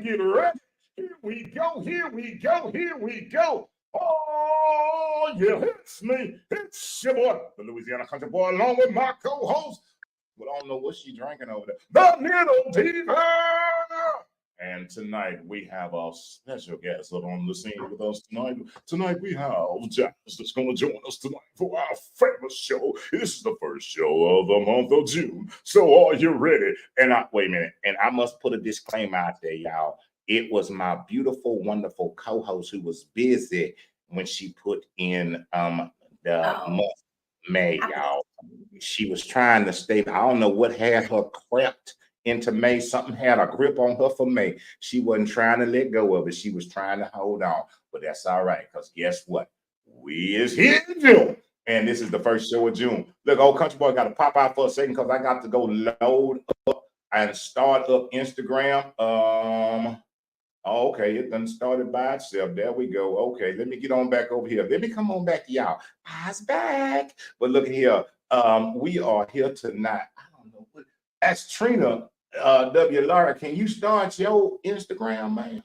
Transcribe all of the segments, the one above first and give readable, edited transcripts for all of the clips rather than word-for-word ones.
get ready. Here we go, here we go, here we go. Oh, yeah, it's me. It's your boy, the Louisiana Country Boy, along with my co-host. Well, I don't know what she's drinking over there. The Little Diva. And tonight we have our special guest on the scene with us tonight. Tonight we have Jazz that's going to join us tonight for our famous show. This is the first show of the month of June. So are you ready? And wait a minute. And I must put a disclaimer out there, y'all. It was my beautiful, wonderful co-host who was busy when she put in the month May, y'all. She was trying to stay. I don't know what had her crept into May. Something had a grip on her for May. She wasn't trying to let go of it. She was trying to hold on. But that's all right, because guess what? We is here in June. And this is the first show of June. Look, old country boy got to pop out for a second because I got to go load up and start up Instagram. Okay, it done started by itself. There we go. Okay, let me get on back over here. Let me come on back to y'all. I's back. But look here. We are here tonight. I don't know what. That's Trina W. Lara. Can you start your Instagram, man?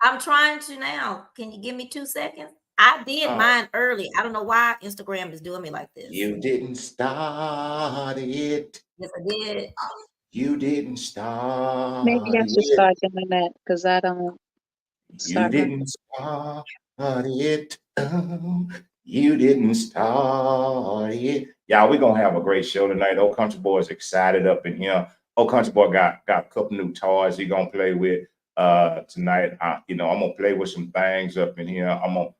I'm trying to now. Can you give me 2 seconds? I did mine early. I don't know why Instagram is doing me like this. You didn't start it. Yes, I did. You didn't start. Maybe I should start doing that because I don't. You didn't start it. You didn't start it. Y'all, we're gonna have a great show tonight. Old Country Boy's excited up in here. Old Country Boy got a couple new toys he gonna play with tonight. I'm gonna play with some things up in here. I'm gonna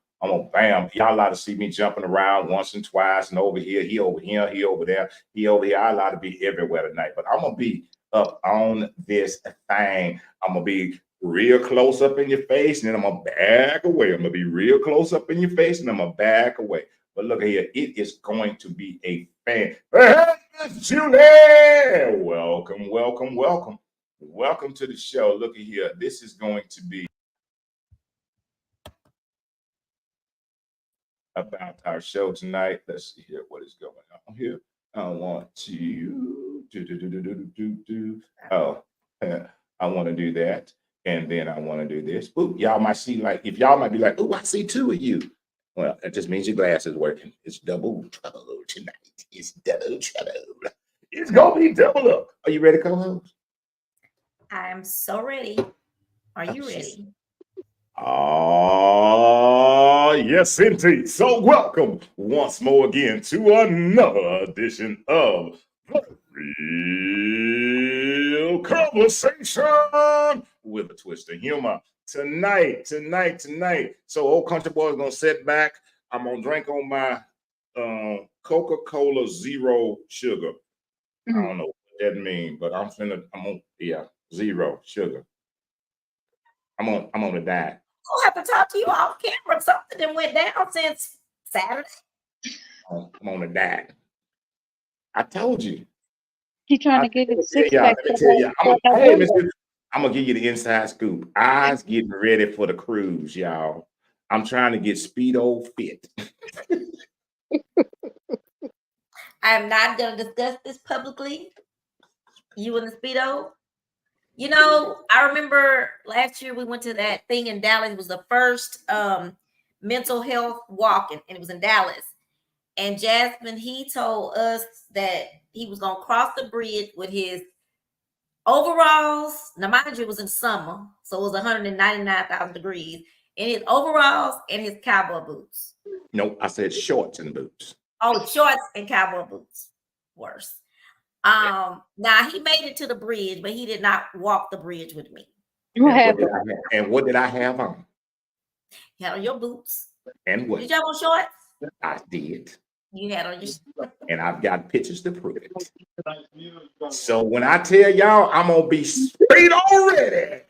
bam. Y'all allowed to see me jumping around once and twice and over here, he over here, he over there, he over here. I allowed to be everywhere tonight, but I'm gonna be up on this thing. I'm gonna be real close up in your face, and then I'm gonna back away. I'm gonna be real close up in your face, and I'm gonna back away. But look here, it is going to be a fan. Hey, Miss Julie! Welcome, welcome, welcome. Welcome to the show. Look at here. This is going to be about our show tonight. Let's see here what is going on here. I want to I want to do that. And then I want to do this. Ooh, y'all might see if y'all might be like, oh, I see two of you. Well, that just means your glass is working. It's double trouble tonight. It's double trouble. It's going to be double up. Are you ready, co-host? I'm so ready. Are you ready? Yes, indeed. So welcome once more again to another edition of Real Conversation with a twist of humor. Tonight. So old country boy is gonna sit back. I'm gonna drink on my Coca-Cola Zero Sugar. I don't know what that means, but I'm on zero sugar. I'm on a diet. I'll have to talk to you off camera. Something that went down since Saturday. I'm on a diet. I told you. He's trying to get his six pack. Let me tell you. I'm gonna give you the inside scoop. I's getting ready for the cruise, y'all. I'm trying to get Speedo fit. I'm not gonna discuss this publicly. You and the Speedo. You know, I remember last year we went to that thing in Dallas. It was the first mental health walking, and it was in Dallas. And Jasmine, he told us that he was gonna cross the bridge with his overalls. Now, mind you, it was in summer, so it was 199,000 degrees. In his overalls and his cowboy boots. No, I said shorts and boots. Oh, shorts and cowboy boots. Worse. Now he made it to the bridge, but he did not walk the bridge with me. And what did I have on? You had on your boots. And what? Did you have on shorts? I did. You had on your and I've got pictures to prove it. So when I tell y'all I'm gonna be straight already.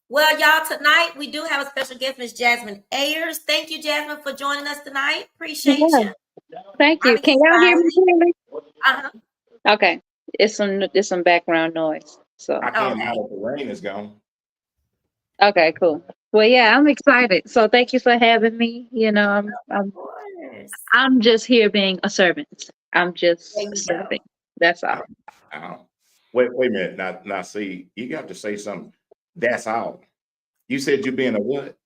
Well, y'all, tonight we do have a special guest, Miss Jasmine Ayers. Thank you, Jasmine, for joining us tonight. Appreciate you. Thank you. Can y'all hear me clearly? Uh-huh. Okay. It's some background noise. So I can't now that the rain is gone. Okay, cool. Well, yeah, I'm excited. So thank you for having me. You know, I'm just here being a servant. I'm just serving. That's all. Wait a minute. Now, see, you got to say something. That's all. You said you're being a what?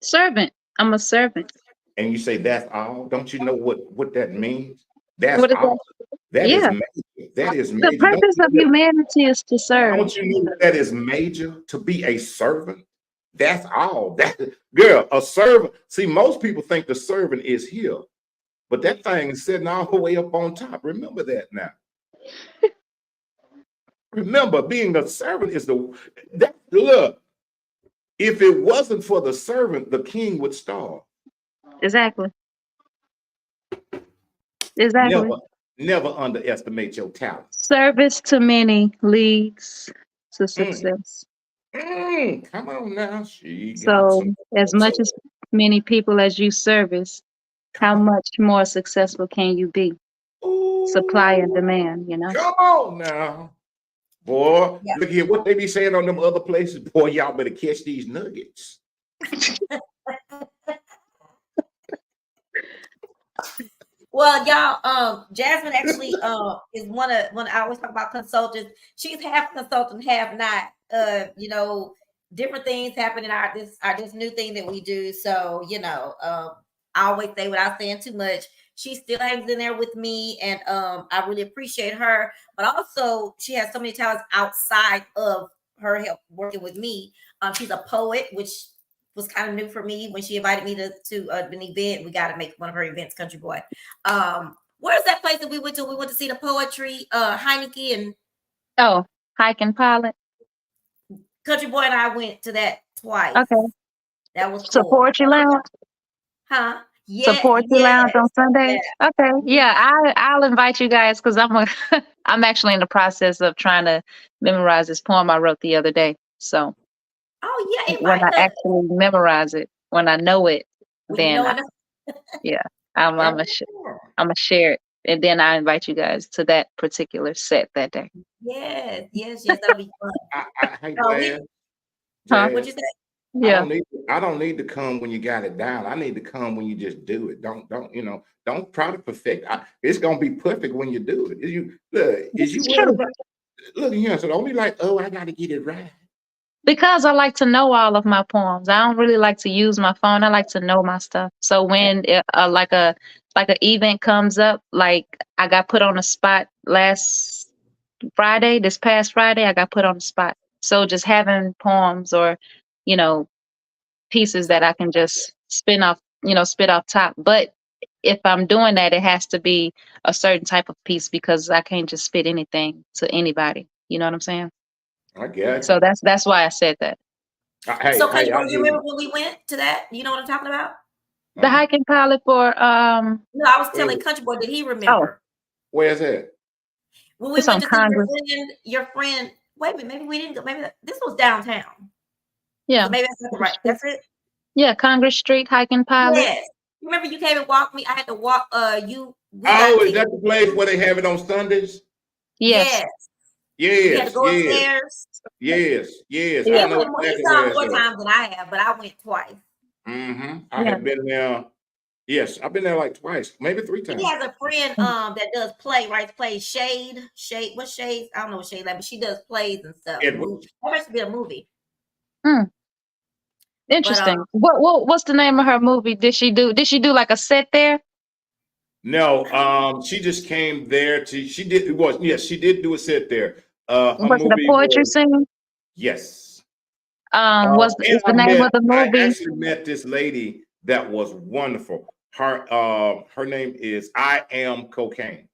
Servant. I'm a servant. And you say that's all. Don't you know what that means? That's What is that? all. That is Yeah. major. That is The major. purpose of humanity is to serve. Don't you know that is major to be a servant? That's all. That girl, a servant. See, most people think the servant is here, but that thing is sitting all the way up on top. Remember that now. Remember, being a servant is that look. If it wasn't for the servant, the king would starve. Exactly. Exactly. Never underestimate your talent. Service to many leads to Mm, success. come on now, she got So, some. as much as many people as you service, how much more successful can you be? Supply and Ooh, demand, you know? come on now, boy. Yeah. Look here, what they be saying on them other places. Boy, y'all better catch these nuggets. Well, y'all, Jasmine actually is one I always talk about consultants. She's half consultant, half not. Different things happen in our this new thing that we do. So, I always say without saying too much, she still hangs in there with me, and I really appreciate her. But also, she has so many talents outside of her help working with me. She's a poet, which was kind of new for me when she invited me to an event. We got to make one of her events, Country Boy. Where's that place that we went to? We went to see the poetry, Heineke and Hike and Pilot. Country Boy and I went to that twice. Okay. That was cool. Support you lounge. Huh? Yeah. Support you lounge on Sundays. Yeah. Okay. Yeah, I'll invite you guys because I'm actually in the process of trying to memorize this poem I wrote the other day. So Oh yeah, when I actually memorize it, when I know it, then I'm gonna share it, and then I invite you guys to that particular set that day. Yes, that'll be fun. Hey, What'd you say? Yeah. I don't need to come when you got it down. I need to come when you just do it. Don't try to perfect. It's gonna be perfect when you do it. Look here, so don't be like, oh, I gotta get it right. Because I like to know all of my poems. I don't really like to use my phone. I like to know my stuff. So when like an event comes up, like I got put on a spot this past Friday, I got put on the spot. So just having poems or, pieces that I can just spit off top. But if I'm doing that, it has to be a certain type of piece because I can't just spit anything to anybody. You know what I'm saying? I get So that's why I said that. So you remember when we went to that? You know what I'm talking about? The Hike and Pilot for No, I was telling Country Boy, did he remember? Where's it? When we went to see your friend, wait a minute, maybe we didn't go, maybe this was downtown. Yeah. So maybe that's not right. That's it. Yeah, Congress Street Hike and Pilot. Yes. Remember you came and walked me? I had to walk is that the place where they have it on Sundays? Yes. Yes. You had to go upstairs. Yes. Yeah, he saw more times than I have, but I went twice. I have been there. Yes, I've been there like twice, maybe 3 times. He has a friend that does plays Shade. What Shade? I don't know what Shade like, but she does plays and stuff. That must be a movie. Interesting. What's the name of her movie? Did she do like a set there? No, she just came there she did do a set there. Was it a poetry scene? Yes. What's the name of the movie? I actually met this lady that was wonderful. Her name is I Am Cocaine.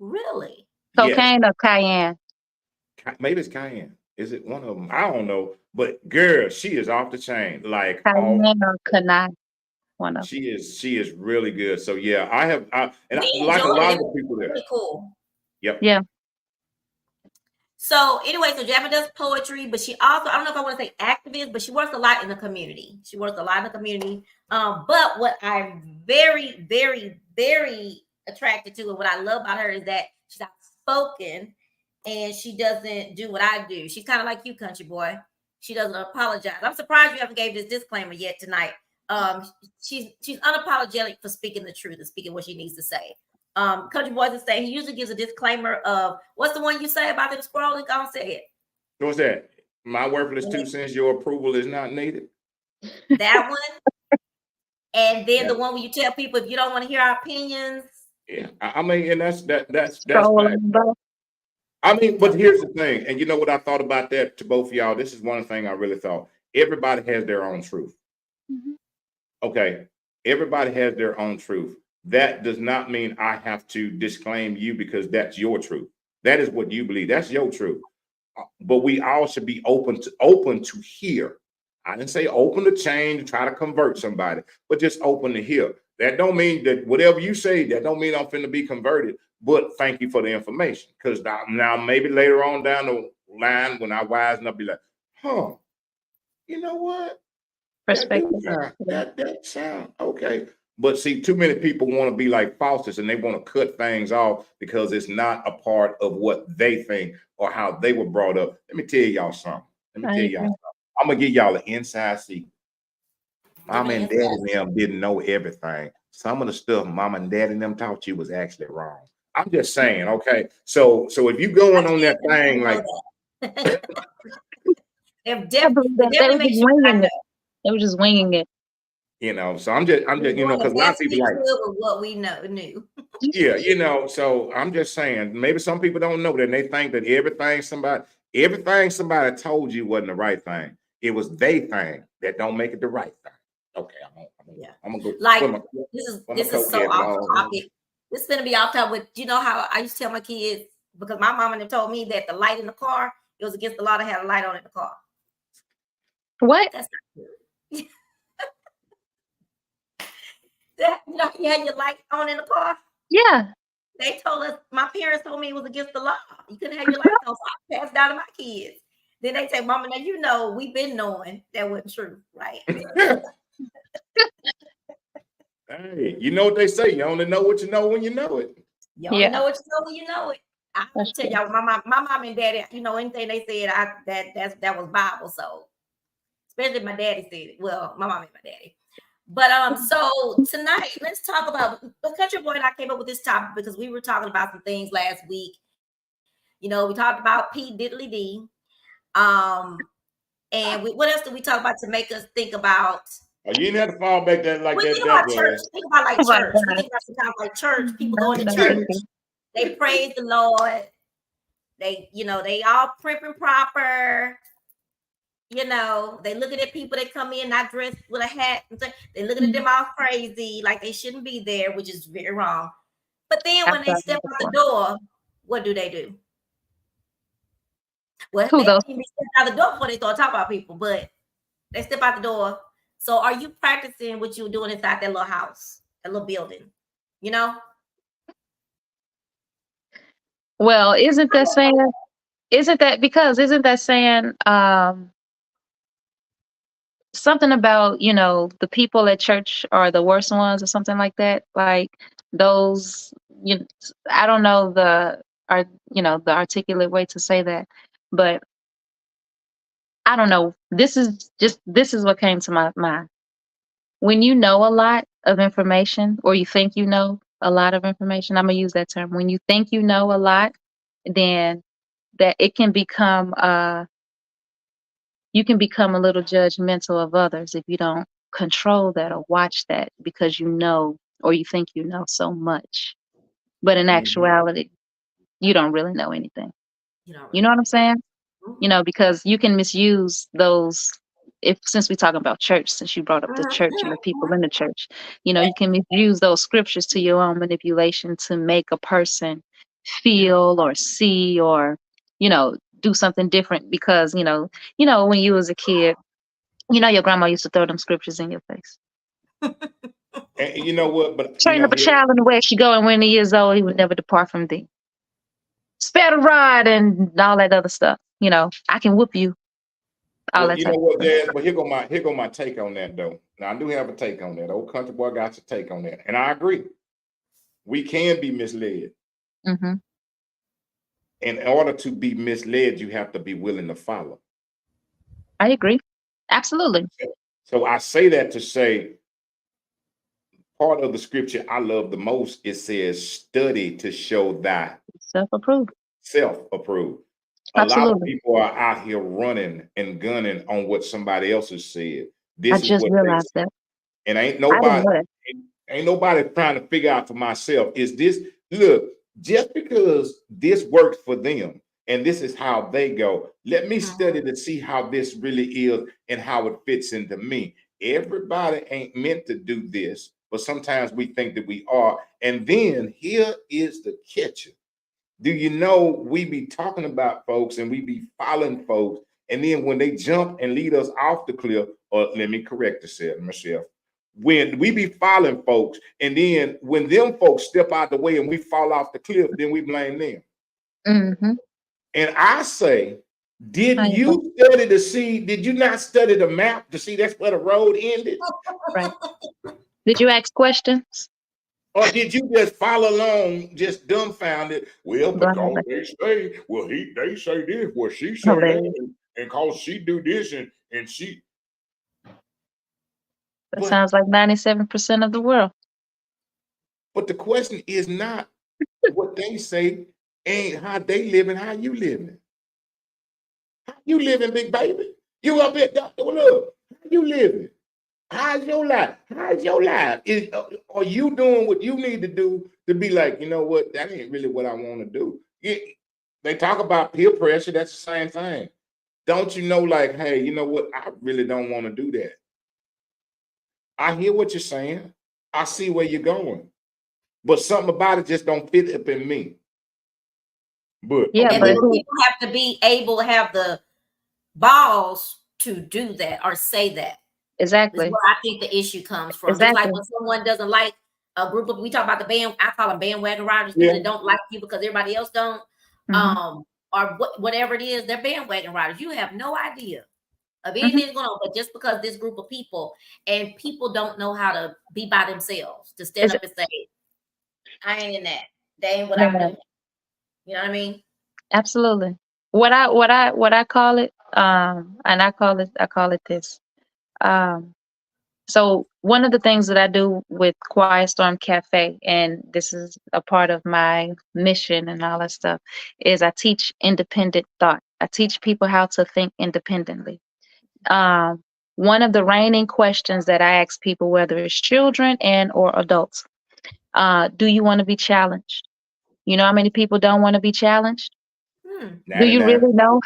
Really? Cocaine or Cayenne? Maybe it's Cayenne. Is it one of them? I don't know. But girl, she is off the chain. Like Cayenne or Kanai. She is really good. So yeah, I like a lot of the people there. Really cool. Yep. Yeah. So anyway, so Jasmine does poetry, but she also, I don't know if I want to say activist, but she works a lot in the community. But what I'm very, very, very attracted to and what I love about her is that she's outspoken and she doesn't do what I do. She's kind of like you, Country Boy. She doesn't apologize. I'm surprised you haven't gave this disclaimer yet tonight. She's unapologetic for speaking the truth and speaking what she needs to say. Country Boys is saying he usually gives a disclaimer of what's the one you say about them scrolling? Go on, say it. What's that? My worthless 2 cents, your approval is not needed. That one. And then Yeah. the one where you tell people if you don't want to hear our opinions. Yeah. I mean, and that's Scrolling, bro. I mean, but here's the thing, and you know what I thought about that to both of y'all. This is one thing I really thought. Everybody has their own truth. Mhm. Okay. Everybody has their own truth. That does not mean I have to disclaim you because that's your truth. That is what you believe. That's your truth. But we all should be open to hear. I didn't say open to change, try to convert somebody, but just open to hear. That don't mean that whatever you say, that don't mean I'm finna be converted. But thank you for the information. Because now maybe later on down the line, when I wisen up, be like, huh, you know what? Perspective. That sound okay. But see, too many people want to be like Faustus and they want to cut things off because it's not a part of what they think or how they were brought up. Let me tell y'all something. I'm gonna give y'all an inside secret. Mama and daddy and them didn't know everything. Some of the stuff mama and daddy and them taught you was actually wrong. I'm just saying, okay. So if you going on that thing like They were just winging it. They were just winging it. You know, so I'm just you know, because a lot of people like what we knew. Yeah, you know, so I'm just saying, maybe some people don't know that and they think that everything somebody told you wasn't the right thing. It was they thing that don't make it the right thing. Okay, I'm gonna go. Like this is so off topic. This is gonna be off topic. With you know how I used to tell my kids because my mom and them told me that the light in the car it was against the law to have a light on in the car. What? That's not good. You know, you had your light on in the car. Yeah. They told us, my parents told me it was against the law. You couldn't have your lights on, so I passed down to my kids. Then they say, Mama, now you know, we've been knowing that wasn't true, right? Hey, you know what they say, you only know what you know when you know it. You only know what you know when you know it. I That's tell y'all, my mom and daddy, you know, anything they said, that was Bible. So especially my daddy said it. Well, my mom and my daddy. But so tonight, let's talk about the Country Boy and I came up with this topic because we were talking about some things last week. You know, we talked about P. Diddley D. And what else did we talk about to make us think about? You didn't have to fall back that like we that. Think about church. Think about like church. We think about sometimes like church. People going to church. They praise the Lord. They, you know, they all prim and proper. You know, they looking at people that come in not dressed with a hat. They looking at them all crazy, like they shouldn't be there, which is very wrong. But then when they step out the door, what do? Well, they step out the door before they start talking about people, but they step out the door. So are you practicing what you were doing inside that little house, that little building? You know? Well, isn't that saying something about, you know, the people at church are the worst ones or something like that? Like those, you know, I don't know the articulate way to say that, but I don't know. This is what came to my mind. When you know a lot of information or you think you know a lot of information, I'm gonna use that term. When you think you know a lot, then that it can become you can become a little judgmental of others if you don't control that or watch that because you know or you think you know so much. But in actuality, you don't really know anything. You know what I'm saying? You know, because you can misuse those since we're talking about church, since you brought up the church and the people in the church, you know, you can misuse those scriptures to your own manipulation to make a person feel or see or, you know, do something different because, you know, when you was a kid, you know, your grandma used to throw them scriptures in your face. And you know what? But train up a child in the way she go, and when he is old, he would never depart from thee. Spare the rod and all that other stuff. You know, I can whoop you. Well, you know what, Jazz? But here go my take on that though. Now I do have a take on that. Old Country Boy got your take on that, and I agree. We can be misled. Mm-hmm. In order to be misled, you have to be willing to follow. I agree. Absolutely. So I say that to say part of the scripture I love the most, it says, study to show that Self-approved. self-approved. A lot of Absolutely. people are out here running and gunning on what somebody else has said. I This is just what they realized say. that. And I didn't know that. ain't nobody trying to figure out for myself. Is this, look, just because this worked for them and this is how they go, let me study to see how this really is and how it fits into me. Everybody ain't meant to do this, but sometimes we think that we are. And then here is the catcher. Do you know we be talking about folks and we be following folks, and then when they jump and lead us off the cliff, or let me correct myself, when we be following folks, and then when them folks step out the way and we fall off the cliff, then we blame them. Mm-hmm. And I say, did I agree. you study to see? Did you not study the map to see that's where the road ended? Right. Did you ask questions? Or did you just follow along, just dumbfounded? Well, because Blindly. they say, well, they say this, well, she say Hilarious. that, and cause she do this, and she. That But sounds like 97% of the world. the question is not what they say, ain't how they living, how you living. How you living, big baby? You up at Dr. Look, how you living? How's your life? How's your life? Are you doing what you need to do to be like, you know what? That ain't really what I want to do. They talk about peer pressure. That's the same thing. Don't you know, like, hey, you know what? I really don't want to do that. I hear what you're saying. I see where you're going. But something about it just don't fit up in me. But Yeah, And but then who? people have to be able to have the balls to do that or say that. Is Exactly. where I think the issue comes from. Just like Exactly. when someone doesn't like a group of, we talk about the band, I call them bandwagon riders, Yeah. people that don't like you because everybody else don't, Mhm. or whatever it is, they're bandwagon riders. You have no idea of anything that's going on, but just because this group of people, and people don't know how to be by themselves, to stand Is up and say, I ain't in that. They ain't what Yeah, I'm doing. You know what I mean? absolutely. What I call it, and I call it this. So one of the things that I do with Quiet Storm Cafe, and this is a part of my mission and all that stuff, is I teach independent thought. I teach people how to think independently. Um, One of the reigning questions that I ask people, whether it's children and or adults, do you want to be challenged? You know how many people don't want to be challenged? Do you 99. really know?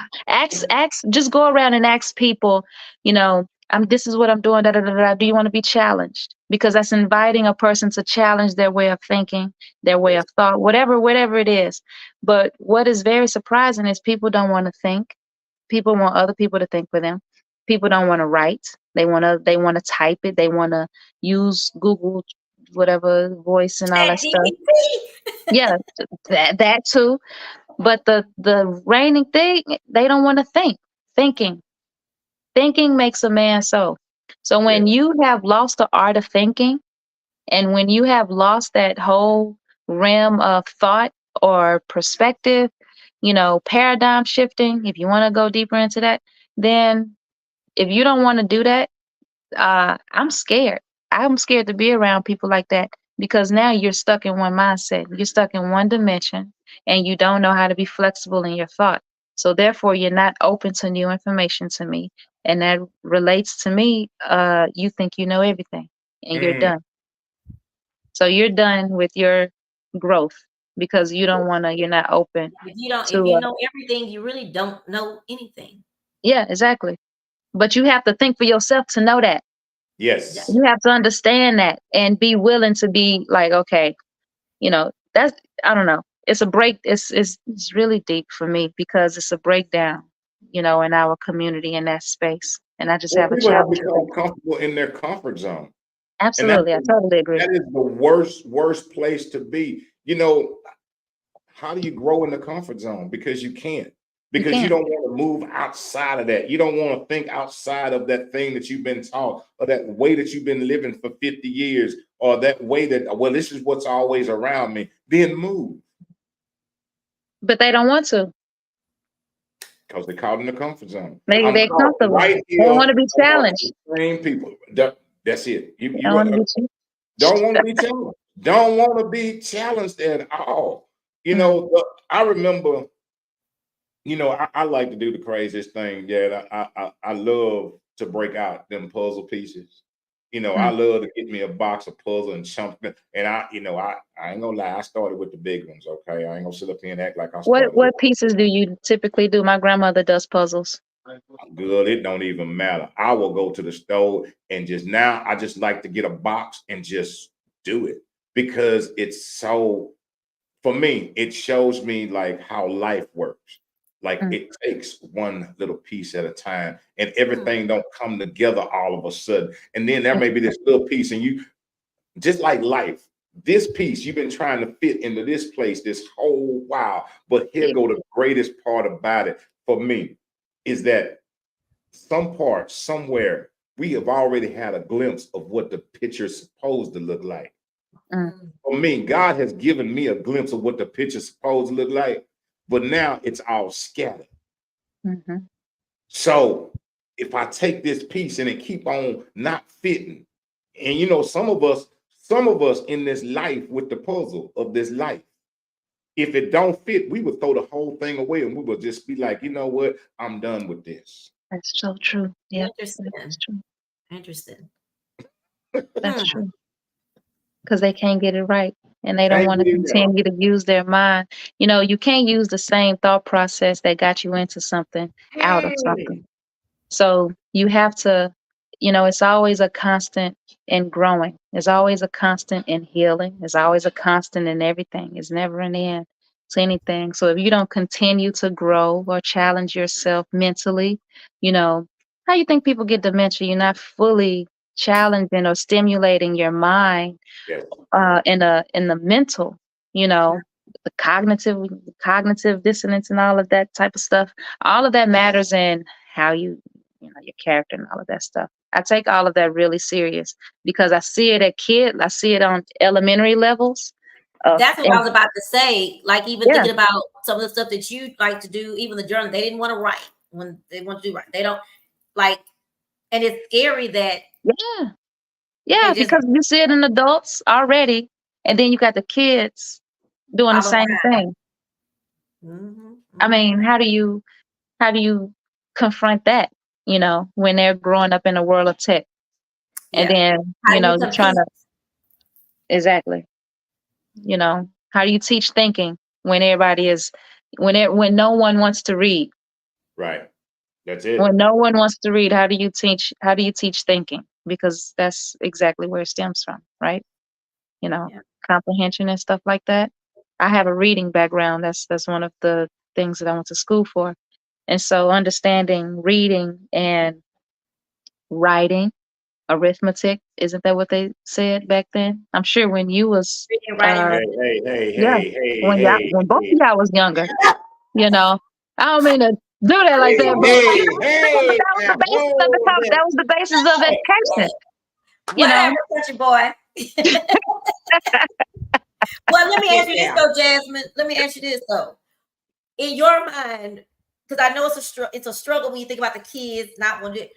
Just go around and ask people, you know, this is what I'm doing, da da da da. Do you want to be challenged? Because that's inviting a person to challenge their way of thinking, their way of thought, whatever it is. But what is very surprising is people don't want to think. People want other people to think for them. People don't want to write. They wanna type it. They wanna use Google whatever voice and all that stuff. Yeah, that too. But the reigning thing, they don't want to think. Thinking. Thinking makes a man so. So Yeah. when you have lost the art of thinking, and when you have lost that whole realm of thought or perspective, paradigm shifting, if you want to go deeper into that, then if you don't want to do that, I'm scared. I'm scared to be around people like that because now you're stuck in one mindset. You're stuck in one dimension and you don't know how to be flexible in your thought. So therefore you're not open to new information to me. And that relates to me, you think you know everything and you're Mm. done. So you're done with your growth because you're not open If to you know everything, you really don't know anything. yeah, exactly. But you have to think for yourself to know that. Yes. You have to understand that and be willing to be like, okay, that's I don't know. It's a break. It's really deep for me because it's a breakdown, in our community in that space. And I just Well, have a people have challenge with become that. comfortable in their comfort zone. And Absolutely, I totally agree. that is the worst place to be. How do you grow in the comfort zone? Because you can't. You Because you can't. don't want to move outside of that. You don't want to think outside of that thing that you've been taught, or that way that you've been living for 50 years, or that way that, well, this is what's always around me. Then move. But they don't want to. Because they're caught in the comfort zone. Maybe I'm they're caught comfortable. right They here don't want to be amongst challenged. the same people. That's it. They don't want to be challenged. Don't want to be challenged. Don't want to be challenged at all. You Mm, know, I remember, I like to do the craziest thing. Yeah, I love to break out them puzzle pieces. I mm. love to get me a box of puzzle and chunk them. And I ain't gonna lie, I started with the big ones. Okay, I ain't gonna sit up here and act like I What started with pieces do you typically do? My grandmother does puzzles. good. It don't even matter. I will go to the store and I just like to get a box and just do it because it's so, for me, it shows me like how life works. Like Mm, it takes one little piece at a time and Mm. everything don't come together all of a sudden. And then there mm, may be this little piece and you just like life, this piece you've been trying to fit into this place this whole while. But here yeah. go the greatest part about it for me is that some part somewhere we have already had a glimpse of what the picture's supposed to look like. Mm, Mm. For me, God has given me a glimpse of what the picture's supposed to look like, but now it's all scattered. mhm. So if I take this piece and it keep on not fitting, and some of us in this life with the puzzle of this life, if it don't fit, we would throw the whole thing away and we would just be like, you know what, I'm done with this. That's so true. Yeah, that's Interesting. true. Interesting. That's Hmm. true. Because they can't get it right and they don't Can't want to get it right. continue to use their mind. You know, you can't use the same thought process that got you into something out of Hey, something. So you have to, it's always a constant in growing. There's always a constant in healing. There's always a constant in everything. It's never an end to anything. So if you don't continue to grow or challenge yourself mentally, you know, how you think people get dementia? You're not fully challenging or stimulating your mind yes, in the mental, you know, the cognitive dissonance and all of that type of stuff. All of that matters in how your character and all of that stuff. I take all of that really serious because I see it at kid. I see it on elementary levels. That's what I And was about to say. Like even yeah, thinking about some of the stuff that you like to do, even the journal, they didn't want to write when they want to do right. They don't like, and it's scary that yeah, they yeah, just because you see it in adults already, and then you got the kids doing the follow same behind. thing. Hmm. I mean, Hmm. how do you confront that? When they're growing up in a world of tech, and Yeah. then How do you you're trying compete? to exactly. How do you teach thinking when everybody is when no one wants to read? right. That's When it. no one wants to read, how do you teach thinking? Because that's exactly where it stems from, right? You know, Yeah. comprehension and stuff like that. I have a reading background. That's one of the things that I went to school for. And so understanding reading and writing, arithmetic, isn't that what they said back then? I'm sure when you was Reading, writing, uh Hey, arithmetic. hey, hey, yeah, hey, hey, when y'all hey, when both of hey, y'all was younger, you know. I don't mean to do that like hey, that, but hey, but hey, that was now the basis of the hold it. that was the basis of education, you What know. happened, country boy? Well, let me Get ask you this down. though, Jasmine. Let me ask you this though. In your mind, because I know it's a struggle when you think about the kids not wanting to.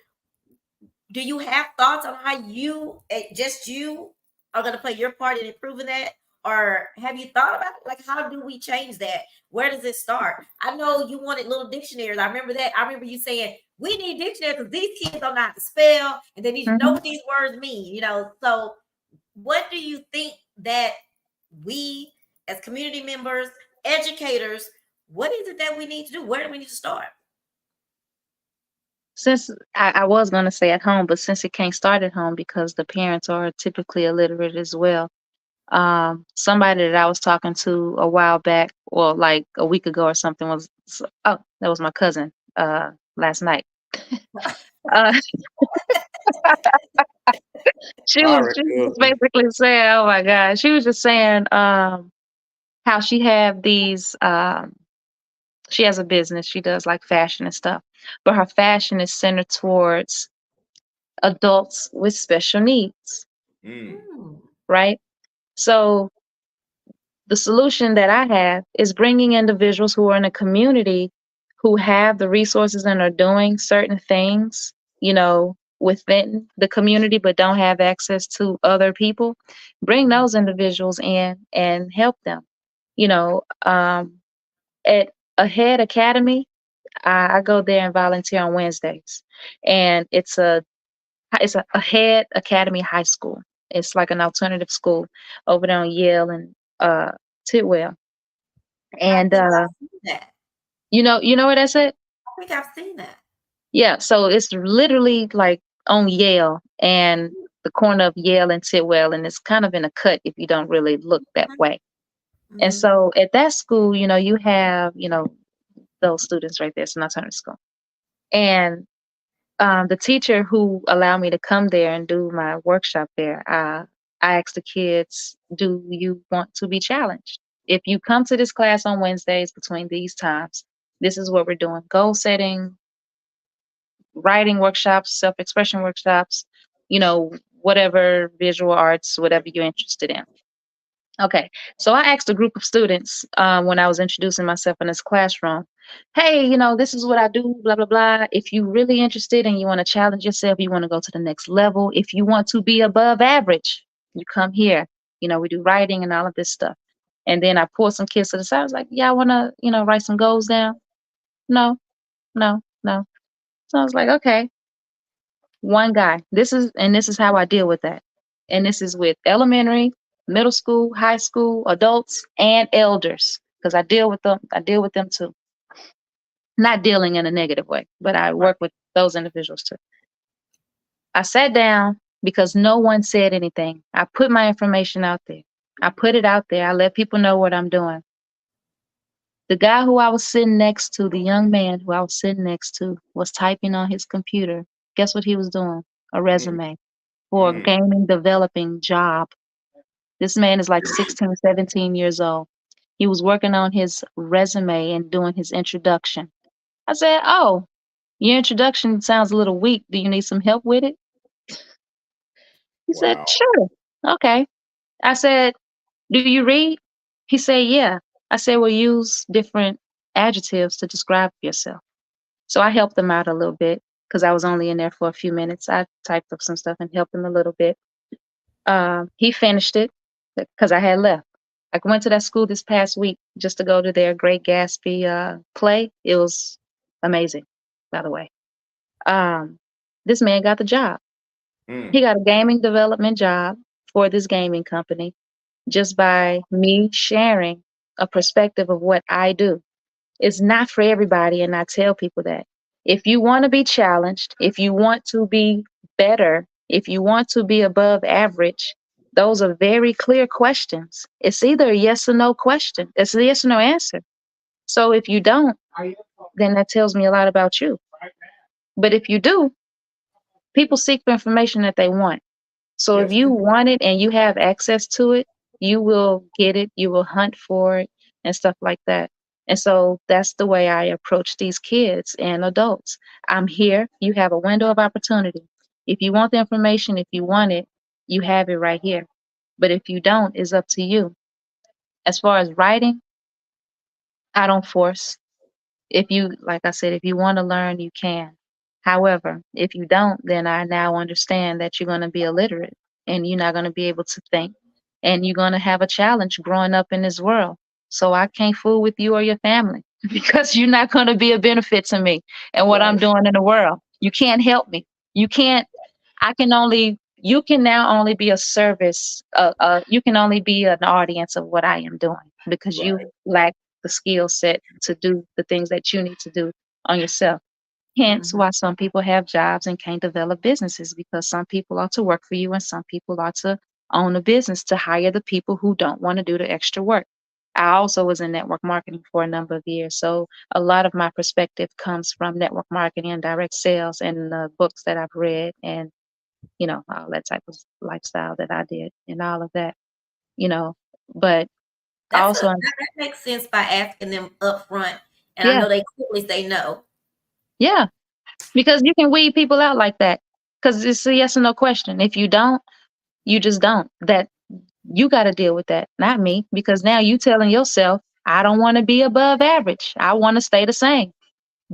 Do you have thoughts on how just you, are going to play your part in improving that? Or have you thought about it? Like, how do we change that? Where does it start? I know you wanted little dictionaries. I remember that. I remember you saying, we need dictionaries because these kids don't know how to spell and they need to know Hmm. what these words mean. So, what do you think that we, as community members, educators, what is it that we need to do? Where do we need to start? Since I was gonna say at home, but since it can't start at home because the parents are typically illiterate as well. Somebody that I was talking to a while back, well, like a week ago or something, oh, that was my cousin last night. Uh, she was Sorry, she was just cousin. basically saying, oh my God, she was just saying how she has a business, she does like fashion and stuff, but her fashion is centered towards adults with special needs, Mm, Hmm. right? So the solution that I have is bringing individuals who are in a community who have the resources and are doing certain things, within the community but don't have access to other people, bring those individuals in and help them. You know, at Ahead Academy, I go there and volunteer on Wednesdays, and it's a Ahead Academy High School. It's like an alternative school over there on Yale and Tidwell. I And think I've seen that. you know where that's at? I think I've seen that. Yeah, so it's literally like on Yale and the corner of Yale and Tidwell, and it's kind of in a cut if you don't really look that way. And Mhm. so at that school, you have, those students right there. It's an alternative school. And the teacher who allowed me to come there and do my workshop there, I asked the kids, do you want to be challenged? If you come to this class on Wednesdays between these times, this is what we're doing: goal setting, writing workshops, self expression workshops, whatever visual arts, whatever you're interested in. Okay, so I asked a group of students when I was introducing myself in this classroom, hey, this is what I do, blah, blah, blah. If you're really interested and you want to challenge yourself, you want to go to the next level, if you want to be above average, you come here. We do writing and all of this stuff. And then I pulled some kids to the side. I was like, yeah, I want to, write some goals down. No, no, no. So I was like, okay, one guy. This is how I deal with that. And this is with elementary, middle school, high school, adults, and elders. Because I deal with them. I deal with them too. Not dealing in a negative way, but I Right. work with those individuals too. I sat down because no one said anything. I put my information out there. I put it out there. I let people know what I'm doing. The guy who I was sitting next to, the young man who I was sitting next to, was typing on his computer. Guess what he was doing? A Mm, resume for a mm. gaming developing job. This man is like 16, 17 years old. He was working on his resume and doing his introduction. I said, oh, your introduction sounds a little weak. Do you need some help with it? He said, Wow. sure. Okay. I said, do you read? He said, yeah. I said, well, use different adjectives to describe yourself. So I helped him out a little bit because I was only in there for a few minutes. I typed up some stuff and helped him a little bit. He finished it because I had left. I went to that school this past week just to go to their Great Gatsby play. It was amazing, by the way. This man got the job. Mm. He got a gaming development job for this gaming company just by me sharing a perspective of what I do. It's not for everybody, and I tell people that. If you want to be challenged, if you want to be better, if you want to be above average, those are very clear questions. It's either a yes or no question. It's a yes or no answer. So if you don't, then that tells me a lot about you. But if you do, people seek for information that they want. So if Yes. you want it and you have access to it, you will get it, you will hunt for it and stuff like that. And so that's the way I approach these kids and adults. I'm here. You have a window of opportunity. If you want the information, if you want it, you have it right here. But if you don't, it's up to you. As far as writing, I don't force. If you, like I said, if you want to learn, you can. However, if you don't, then I now understand that you're going to be illiterate and you're not going to be able to think and you're going to have a challenge growing up in this world. So I can't fool with you or your family because you're not going to be a benefit to me and what I'm Right. doing in the world. You can't help me. You can't, you can now only be a service. You can only be an audience of what I am doing because you Right. lack the skill set to do the things that you need to do on yourself. Hence Mhm. why some people have jobs and can't develop businesses because some people are to work for you and some people are to own a business to hire the people who don't want to do the extra work. I also was in network marketing for a number of years. So a lot of my perspective comes from network marketing and direct sales and the books that I've read and, all that type of lifestyle that I did and all of that, you know. But I also, That makes sense by asking them up front, and I yeah, know they quickly say no. yeah. Because you can weed people out like that. Because it's a yes or no question. If you don't, you just don't. That you got to deal with that, not me. Because now you telling yourself, I don't want to be above average. I want to stay the same.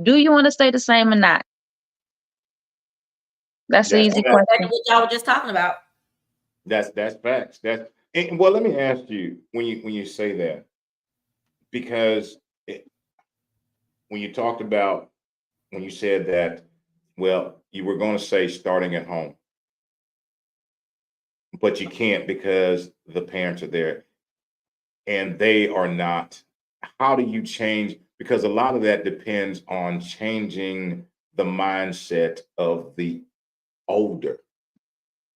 Do you want to stay the same or not? That's the That's easy that, That's question. what y'all were just talking about. that's facts. Well, let me ask you when you say that, because it, when you talked about when you said that, well, you were going to say starting at home, but you can't because the parents are there and they are not. How do you change? Because a lot of that depends on changing the mindset of the older.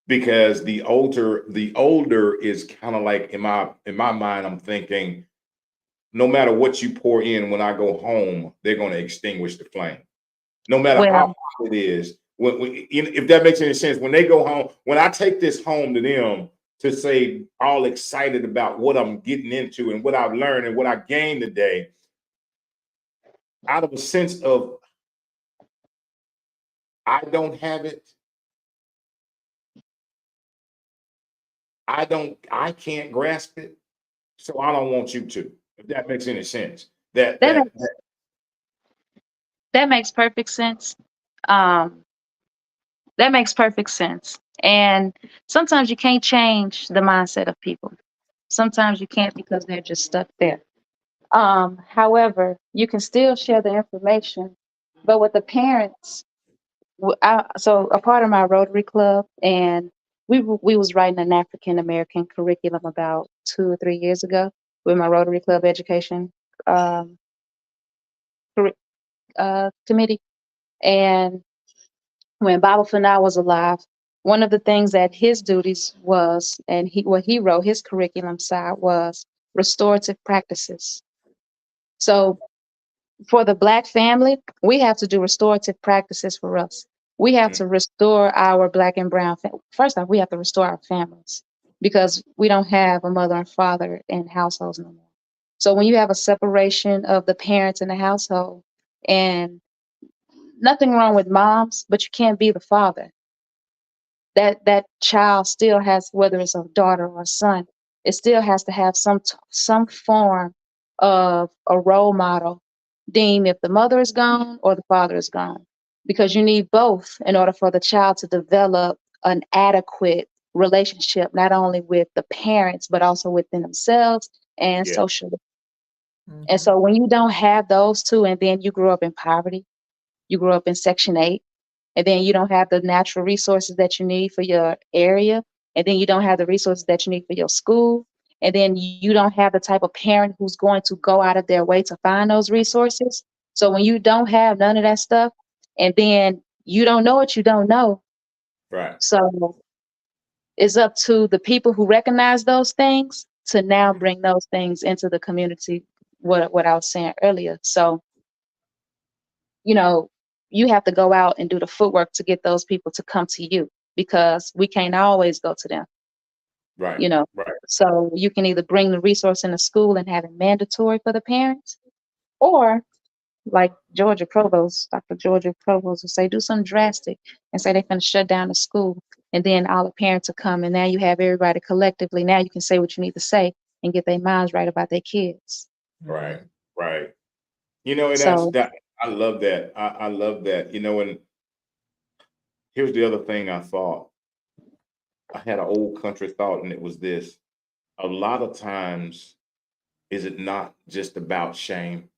Because the older is kind of like in my mind, I'm thinking, no matter what you pour in, when I go home, they're going to extinguish the flame. No matter how Well, hot it is. If that makes any sense, when they go home, when I take this home to them to say, all excited about what I'm getting into and what I've learned and what I gained today, out of a sense of I don't have it, I can't grasp it, so I don't want you to. If that makes any sense, that that that, makes that that makes perfect sense. Um, that makes perfect sense. And sometimes you can't change the mindset of people. Sometimes you can't because they're just stuck there. However, you can still share the information, but with the parents, so a part of my Rotary Club, and we was writing an African American curriculum about 2 or 3 years ago with my Rotary Club education um, committee. And when Baba Fanal was alive, one of the things that his duties was, and what he wrote his curriculum side was restorative practices. So for the Black family, we have to do restorative practices for us. We have mm, to restore our Black and brown. First off, we have to restore our families because we don't have a mother and father in households no more. So when you have a separation of the parents in the household, and nothing wrong with moms, but you can't be the father. That child still has, whether it's a daughter or a son, it still has to have some form of a role model, deem if the mother is gone or the father is gone, because you need both in order for the child to develop an adequate relationship, not only with the parents but also within themselves and yeah, socially. And Mhm. so when you don't have those two, and then you grew up in poverty, you grew up in Section 8, and then you don't have the natural resources that you need for your area, and then you don't have the resources that you need for your school, and then you don't have the type of parent who's going to go out of their way to find those resources. So when you don't have none of that stuff, and then you don't know what you don't know, right, so it's up to the people who recognize those things to now bring those things into the community. What I was saying earlier. So you know, you have to go out and do the footwork to get those people to come to you because we can't always go to them, right, you know. right, So you can either bring the resource in the school and have it mandatory for the parents, or like Georgia Provost, Dr. Georgia Provost will say, do something drastic and say they're going to shut down the school. And then all the parents will come, and now you have everybody collectively. Now you can say what you need to say and get their minds right about their kids. right, Mhm. right. And that's So, that. I love that. I love that. And here's the other thing I thought. I had an old country thought, and it was this: a lot of times, is it not just about shame?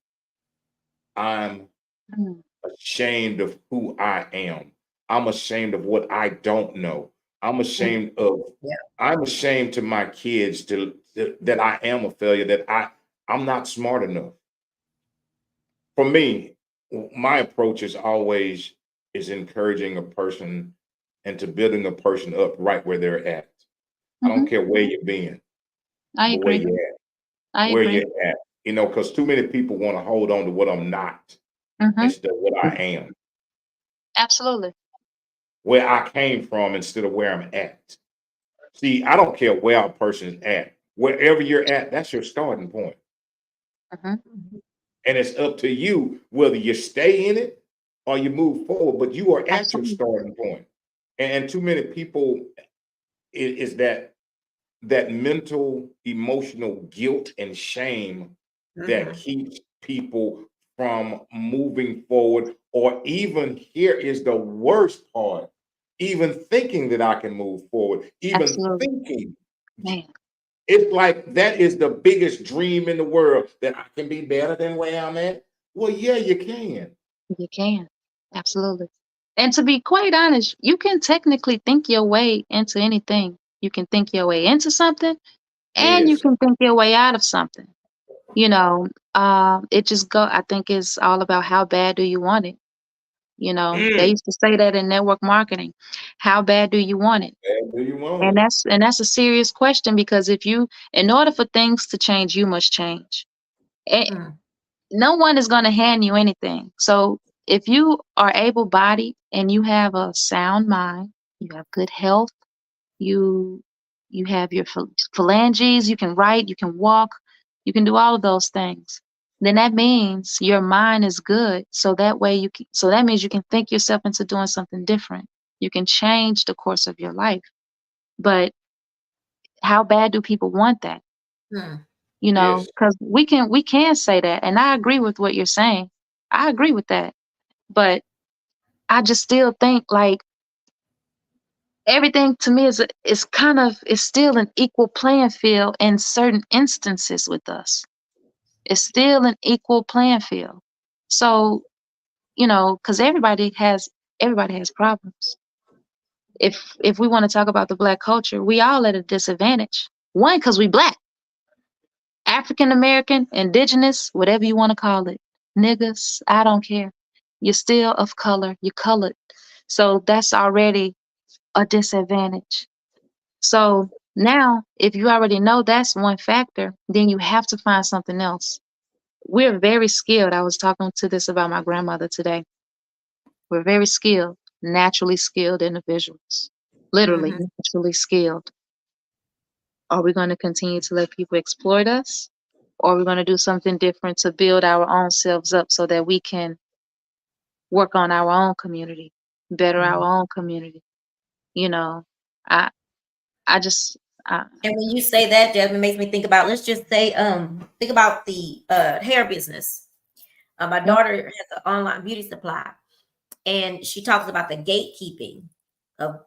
I'm mm, ashamed of who I am. I'm ashamed of what I don't know. I'm mm, ashamed of. Yeah. I'm ashamed to my kids that I am a failure. That I'm not smart enough. For me, my approach is always is encouraging a person and to building a person up right where they're at. I don't mhm, care where you've been, I but where agree. you're at, I where agree. you're at. Because too many people want to hold on to what I'm not Hmm. instead of what I am, Absolutely. where I came from instead of where I'm at. See, I don't care where a person's at. Wherever you're at, that's your starting point. Mhm. Mhm. And it's up to you whether you stay in it or you move forward, but you are at your Absolutely. starting point. And too many people is that mental, emotional guilt and shame that Mhm. keeps people from moving forward. Or even here is the worst part. even thinking that I can move forward, even Absolutely. thinking. Man, It's like that is the biggest dream in the world, that I can be better than where I'm at. Well, yeah, you can. you can. Absolutely. And to be quite honest, you can technically think your way into anything. You can think your way into something and you Yes. can think your way out of something. You know, it just go I think it's all about how bad do you want it. You know, they Mm. used to say that in network marketing. How bad do you want it? Bad do you want And it? that's a serious question because if you in order for things to change, you must change. And Hmm. no one is going to hand you anything. So if you are able-bodied and you have a sound mind, you have good health, you you have your phalanges, you can write, you can walk, you can do all of those things. Then that means your mind is good. So that way so that means you can think yourself into doing something different. You can change the course of your life. But how bad do people want that? Hmm. You know, Yes. because we can say that, and I agree with what you're saying. I agree with that, but I just still think like everything to me is kind of is still an equal playing field in certain instances with us. It's still an equal playing field. So because everybody has problems. If we want to talk about the black culture, we all at a disadvantage. One, because we black. African American, indigenous, whatever you want to call it, niggas, I don't care. You're still of color, you're colored. So that's already a disadvantage. So now, if you already know that's one factor, then you have to find something else. We're very skilled. I was talking to this about my grandmother today. We're very skilled, naturally skilled individuals, literally Hmm. naturally skilled. Are we going to continue to let people exploit us? Or are we going to do something different to build our own selves up so that we can work on our own community, better our own community? You know, I, I just, I, And when you say that, Jasmine, makes me think about, let's just say, think about the hair business. My yep, daughter has an online beauty supply, and she talks about the gatekeeping of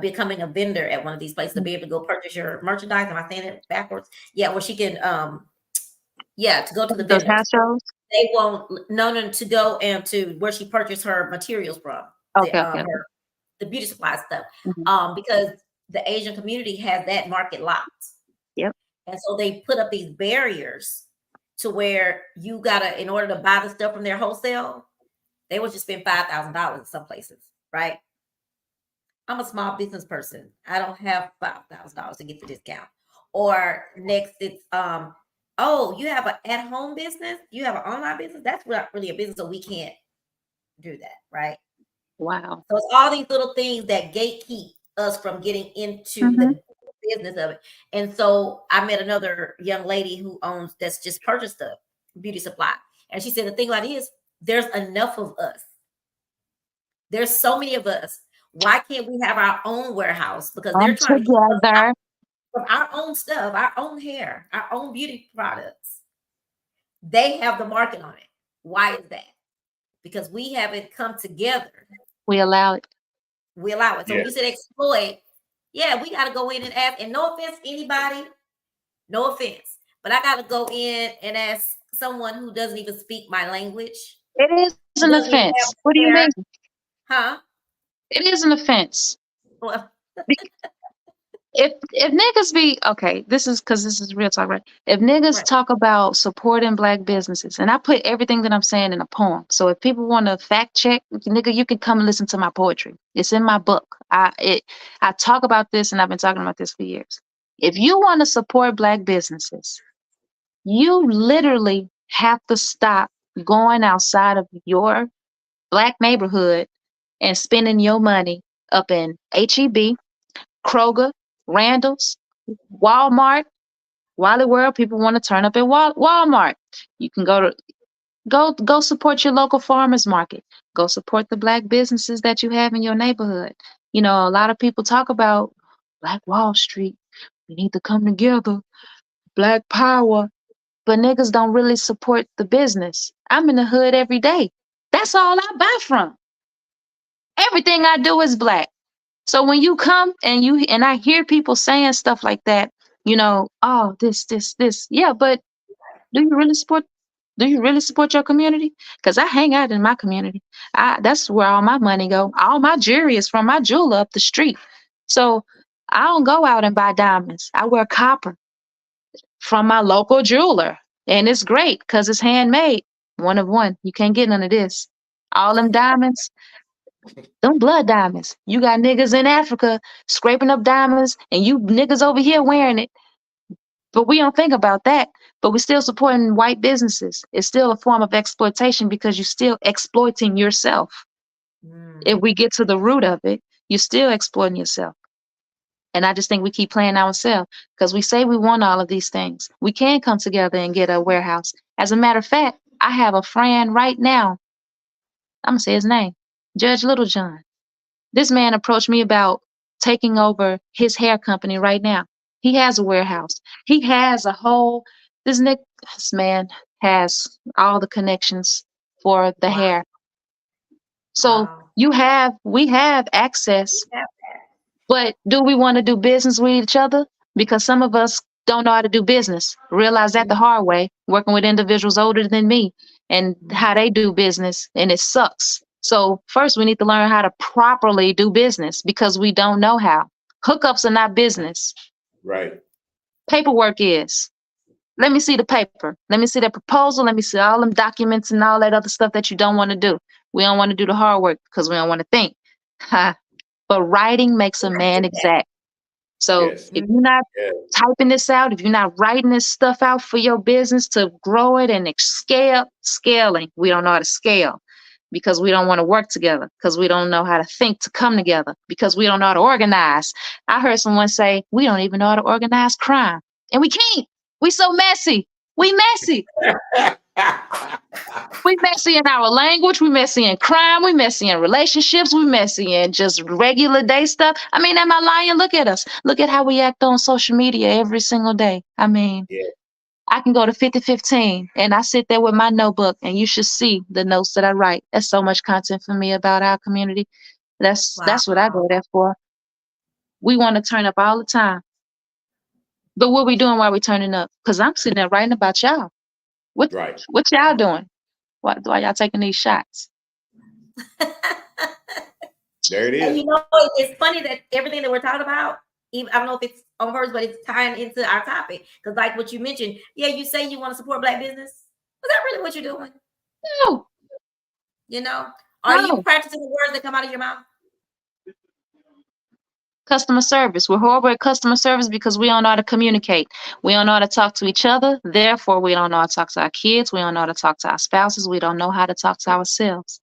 becoming a vendor at one of these places to be able to go purchase your merchandise. Am I saying it backwards? Yeah, where she can, yeah, to go to the those vendors. house shows. They won't, no, to go and to where she purchased her materials from, the Okay, okay, okay. the beauty supply stuff, Hmm. because the Asian community has that market locked. Yep. And so they put up these barriers to where you gotta, in order to buy the stuff from their wholesale, they would just spend $5,000 in some places, right? I'm a small business person. I don't have $5,000 to get the discount. Or next, it's oh, you have an at-home business, you have an online business. That's not really a business, so we can't do that, right? Wow. So it's all these little things that gatekeep us from getting into Hmm. the business of it. And so I met another young lady that's just purchased a beauty supply. And she said the thing about it is there's enough of us. There's so many of us. Why can't we have our own warehouse? Because they're Come trying to keep us out together. from our own stuff, our own hair, our own beauty products. They have the market on it. Why is that? Because we haven't come together. We allow it. We allow it. So when Yes. you said exploit, yeah, we got to go in and ask. And no offense, anybody, no offense, but I got to go in and ask someone who doesn't even speak my language, It is who an doesn't even have offense. What do you hair, mean? huh? It is an offense. Well, If niggas be okay, this is real talk, right? If niggas right. talk about supporting black businesses, and I put everything that I'm saying in a poem. So if people want to fact check, nigga, you can come and listen to my poetry. It's in my book. I talk about this, and I've been talking about this for years. If you want to support black businesses, you literally have to stop going outside of your black neighborhood and spending your money up in HEB, Kroger, Randall's, Walmart, Wally World. People want to turn up at Walmart. You can go support your local farmers market. Go support the black businesses that you have in your neighborhood. A lot of people talk about Black Wall Street. We need to come together. Black power. But niggas don't really support the business. I'm in the hood every day. That's all I buy from. Everything I do is black. So when you come and I hear people saying stuff like that, oh, this. Yeah, but do you really support your community? Because I hang out in my community. That's where all my money go. All my jewelry is from my jeweler up the street. So I don't go out and buy diamonds. I wear copper from my local jeweler. And it's great because it's handmade. One of one. You can't get none of this. All them diamonds, them blood diamonds. You got niggas in Africa scraping up diamonds and you niggas over here wearing it. But we don't think about that. But we're still supporting white businesses. It's still a form of exploitation because you're still exploiting yourself. If we get to the root of it, you're still exploiting yourself. And I just think we keep playing ourselves because we say we want all of these things. We can come together and get a warehouse. As a matter of fact, I have a friend right now. I'm going to say his name, Judge Littlejohn. This man approached me about taking over his hair company right now. He has a warehouse. He has this man has all the connections for the hair. So we have access, but do we want to do business with each other? Because some of us don't know how to do business. Realize that the hard way, working with individuals older than me and how they do business, and it sucks. So first we need to learn how to properly do business because we don't know how. Hookups are not business. Right. Paperwork is. Let me see the paper. Let me see the proposal. Let me see all them documents and all that other stuff that you don't want to do. We don't want to do the hard work because we don't want to think. But writing makes a man exact. So if you're not typing this out, if you're not writing this stuff out for your business to grow it and scaling, we don't know how to scale because we don't want to work together, because we don't know how to think to come together, because we don't know how to organize. I heard someone say, we don't even know how to organize crime. And we can't. We so messy. We messy. We messy in our language. We messy in crime. We messy in relationships. We messy in just regular day stuff. I mean, am I lying? Look at us. Look at how we act on social media every single day. I mean, I can go to 5015 and I sit there with my notebook and you should see the notes that I write. That's so much content for me about our community. That's what I go there for. We want to turn up all the time. But what we doing while we turning up? Because I'm sitting there writing about y'all. What y'all doing? Why y'all taking these shots? There it is. And it's funny that everything that we're talking about, even I don't know if it's on hers, but it's tying into our topic. Because like what you mentioned, you say you want to support Black business. Is that really what you're doing? No. Are you practicing the words that come out of your mouth? Customer service. We're horrible at customer service because we don't know how to communicate. We don't know how to talk to each other. Therefore, we don't know how to talk to our kids. We don't know how to talk to our spouses. We don't know how to talk to ourselves.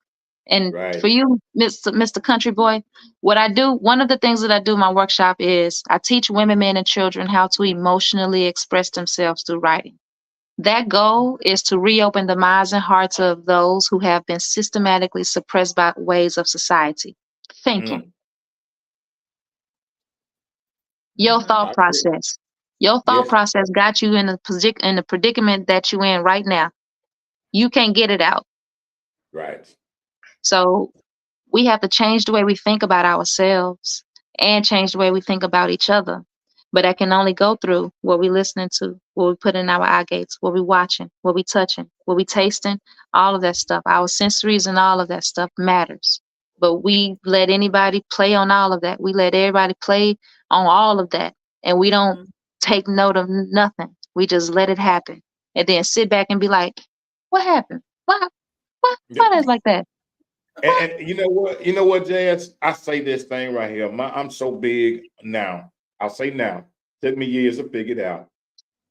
And for you, Mr. Country Boy, what I do, one of the things that I do in my workshop is I teach women, men, and children how to emotionally express themselves through writing. That goal is to reopen the minds and hearts of those who have been systematically suppressed by ways of society. Thinking. Your thought process. Your thought process got you in the predicament that you're in right now. You can't get it out. Right. So we have to change the way we think about ourselves and change the way we think about each other. But that can only go through what we're listening to, what we put in our eye gates, what we're watching, what we're touching, what we're tasting, all of that stuff. Our sensories and all of that stuff matters. But we let anybody play on all of that. We let everybody play on all of that. And we don't take note of nothing. We just let it happen. And then sit back and be like, what happened? Why is like that? And you know what, Jazz? I say this thing right here. I'm so big now. I'll say now. Took me years to figure it out.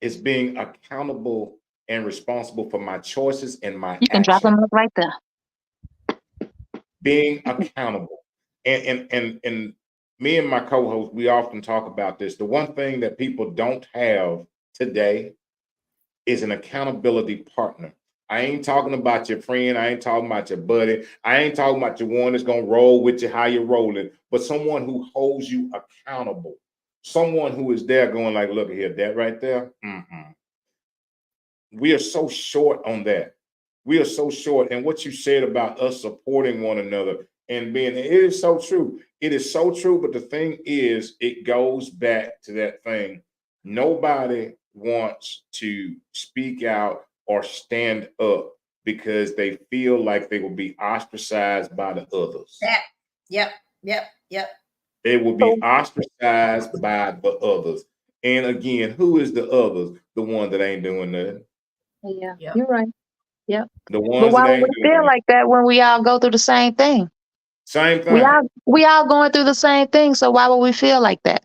It's being accountable and responsible for my choices and my You can actions. drop them up right there. Being accountable. And me and my co-host, we often talk about this. The one thing that people don't have today is an accountability partner. I ain't talking about your friend. I ain't talking about your buddy. I ain't talking about your one that's going to roll with you how you're rolling, but someone who holds you accountable. Someone who is there going like, look here, that right there. We are so short on that. We are so short. And what you said about us supporting one another, And being, it is so true. It is so true. But the thing is, it goes back to that thing. Nobody wants to speak out or stand up because they feel like they will be ostracized by the others. That, yep. They will be ostracized by the others. And again, who is the others? The one that ain't doing nothing. Yeah, Yep. you're right. Yep. The But ones why that would ain't we doing feel it. like that when we all go through the same thing? Same thing. We all going through the same thing. So why would we feel like that?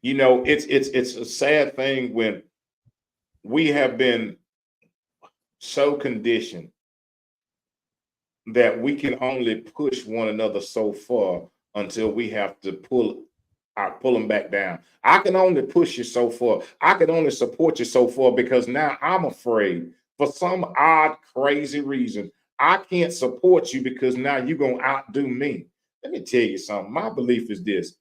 You know, it's a sad thing when we have been so conditioned that we can only push one another so far until we have to pull them back down. I can only push you so far. I can only support you so far because now I'm afraid for some odd, crazy reason. I can't support you because now you're going to outdo me. Let me tell you something. My belief is this.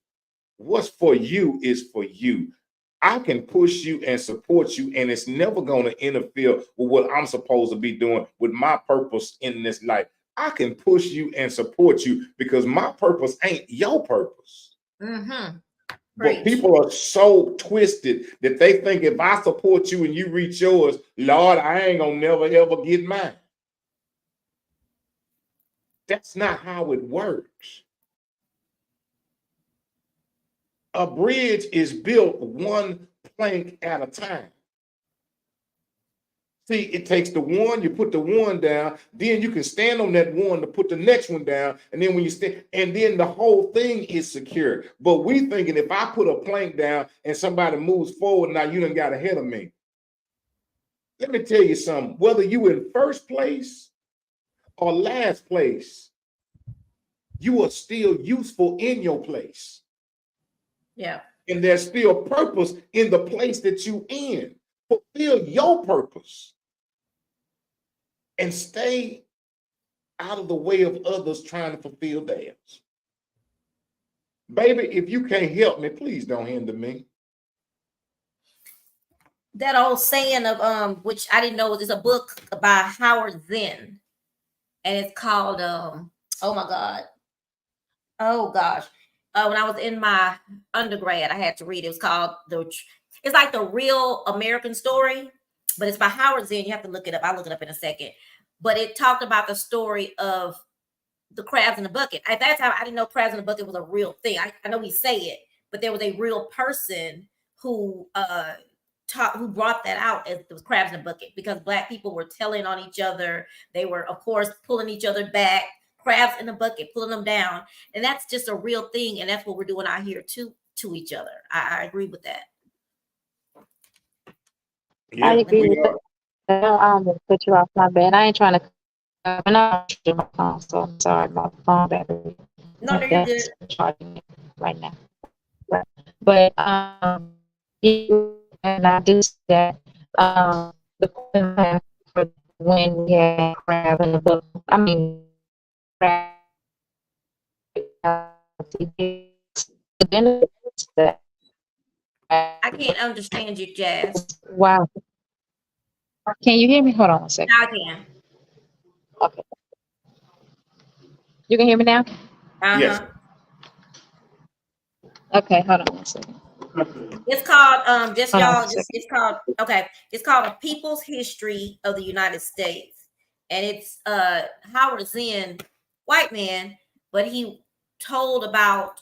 What's for you is for you. I can push you and support you, and it's never going to interfere with what I'm supposed to be doing with my purpose in this life. I can push you and support you because my purpose ain't your purpose. Mm-hmm. But people are so twisted that they think if I support you and you reach yours, Lord, I ain't gonna never ever get mine. That's not how it works. A bridge is built one plank at a time. See, it takes the one, you put the one down, then you can stand on that one to put the next one down, and then when you stand, and then the whole thing is secure. But we thinking if I put a plank down and somebody moves forward, now you done got ahead of me. Let me tell you something, whether you in first place or last place, you are still useful in your place. Yeah. And there's still purpose in the place that you in. Fulfill your purpose. And stay out of the way of others trying to fulfill theirs. Baby, if you can't help me, please don't hinder me. That old saying of which I didn't know, is a book by Howard Zinn, and it's called oh my god, oh gosh, when I was in my undergrad, I had to read it. It was called it's like the real American story, but it's by Howard Zinn. You have to look it up. I'll look it up in a second. But it talked about the story of the crabs in the bucket. At that time, I didn't know crabs in the bucket was a real thing. I know we say it, but there was a real person who who brought that out as it was crabs in the bucket, because Black people were telling on each other. They were, of course, pulling each other back. Crabs in the bucket, pulling them down, and that's just a real thing, and that's what we're doing out here to each other. I agree with that. I Yeah, agree we with are. that. I don't mean to put you off, my bad. I ain't trying to. I'm not charging my phone, so I'm sorry about the phone battery. No, you're good. That's charging it right now. But yeah, and I do see that the question for when we had crab in the book. I mean, crab. The benefits that. I can't understand you, Jazz. Wow. Can you hear me? Hold on one second. Now I can. Okay. You can hear me now? Yes. Okay, hold on one second. It's called just Hold on y'all. one second. It's called, okay. It's called A People's History of the United States, and it's Howard Zinn, white man, but he told about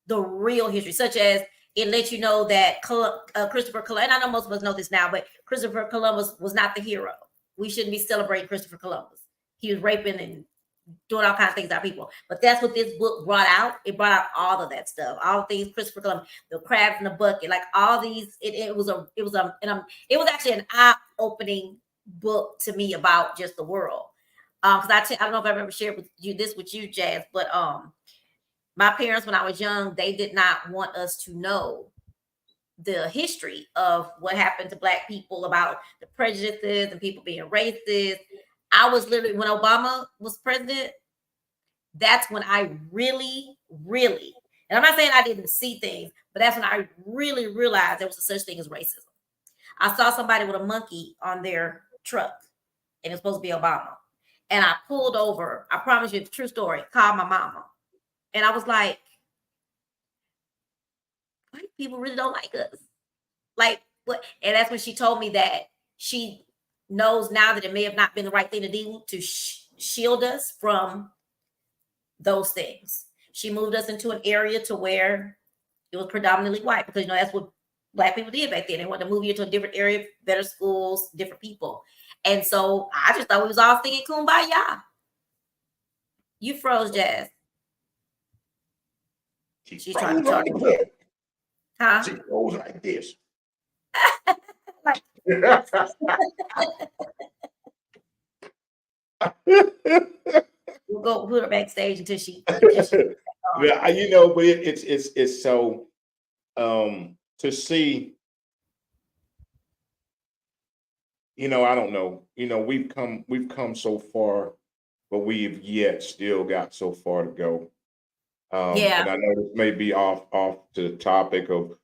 the real history, such as it lets you know that Christopher Columbus. And I know most of us know this now, but Christopher Columbus was not the hero. We shouldn't be celebrating Christopher Columbus. He was raping and doing all kinds of things to our people. But that's what this book brought out. It brought out all of that stuff, all the things Christopher Columbus, the crabs in the bucket, like all these. It was actually an eye-opening book to me about just the world. Because I don't know if I've ever shared with you, Jazz, but my parents, when I was young, they did not want us to know the history of what happened to Black people, about the prejudices and people being racist. I was literally, when Obama was president, that's when I really, really, and I'm not saying I didn't see things, but that's when I really realized there was a such thing as racism. I saw somebody with a monkey on their truck, and it was supposed to be Obama. and I pulled over. I promise you, true story. Called my mama, and I was like, "White people really don't like us." Like what? And that's when she told me that she knows now that it may have not been the right thing to do to shield us from those things. She moved us into an area to where it was predominantly white because that's what Black people did back then. They wanted to move you to a different area, better schools, different people. And so I just thought we was all singing kumbaya. You froze, Jazz. She's trying to talk. Huh? She goes like this. We'll go put her backstage until she Yeah, but it's so to see, I don't know, we've come so far, but we've yet still got so far to go. Yeah. And I know this may be off to the topic of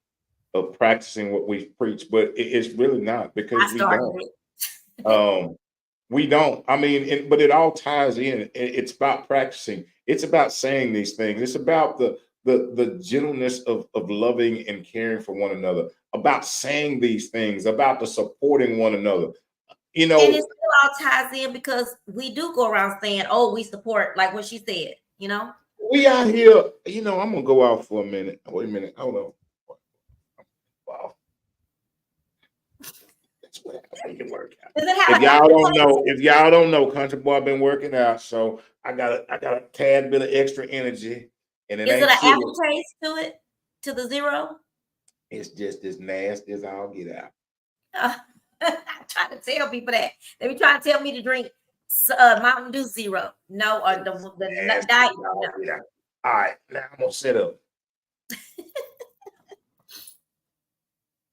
practicing what we preach, but it's really not, because we don't. We don't. I mean, but it all ties in. It's about practicing. It's about saying these things. It's about the gentleness of loving and caring for one another. About saying these things. About the supporting one another. And it still all ties in because we do go around saying, "Oh, we support," like what she said. We out here. I'm gonna go out for a minute. Wait a minute. Hold on. Wow. Make it work out. If y'all don't know, Country Boy been working out, so I got a tad bit of extra energy, and is it an aftertaste to it, to the zero? It's just as nasty as I'll get out. I try to tell people that they be trying to tell me to drink Mountain Dew Zero. No, or the diet. No. Yeah. All right, now I'm gonna set up.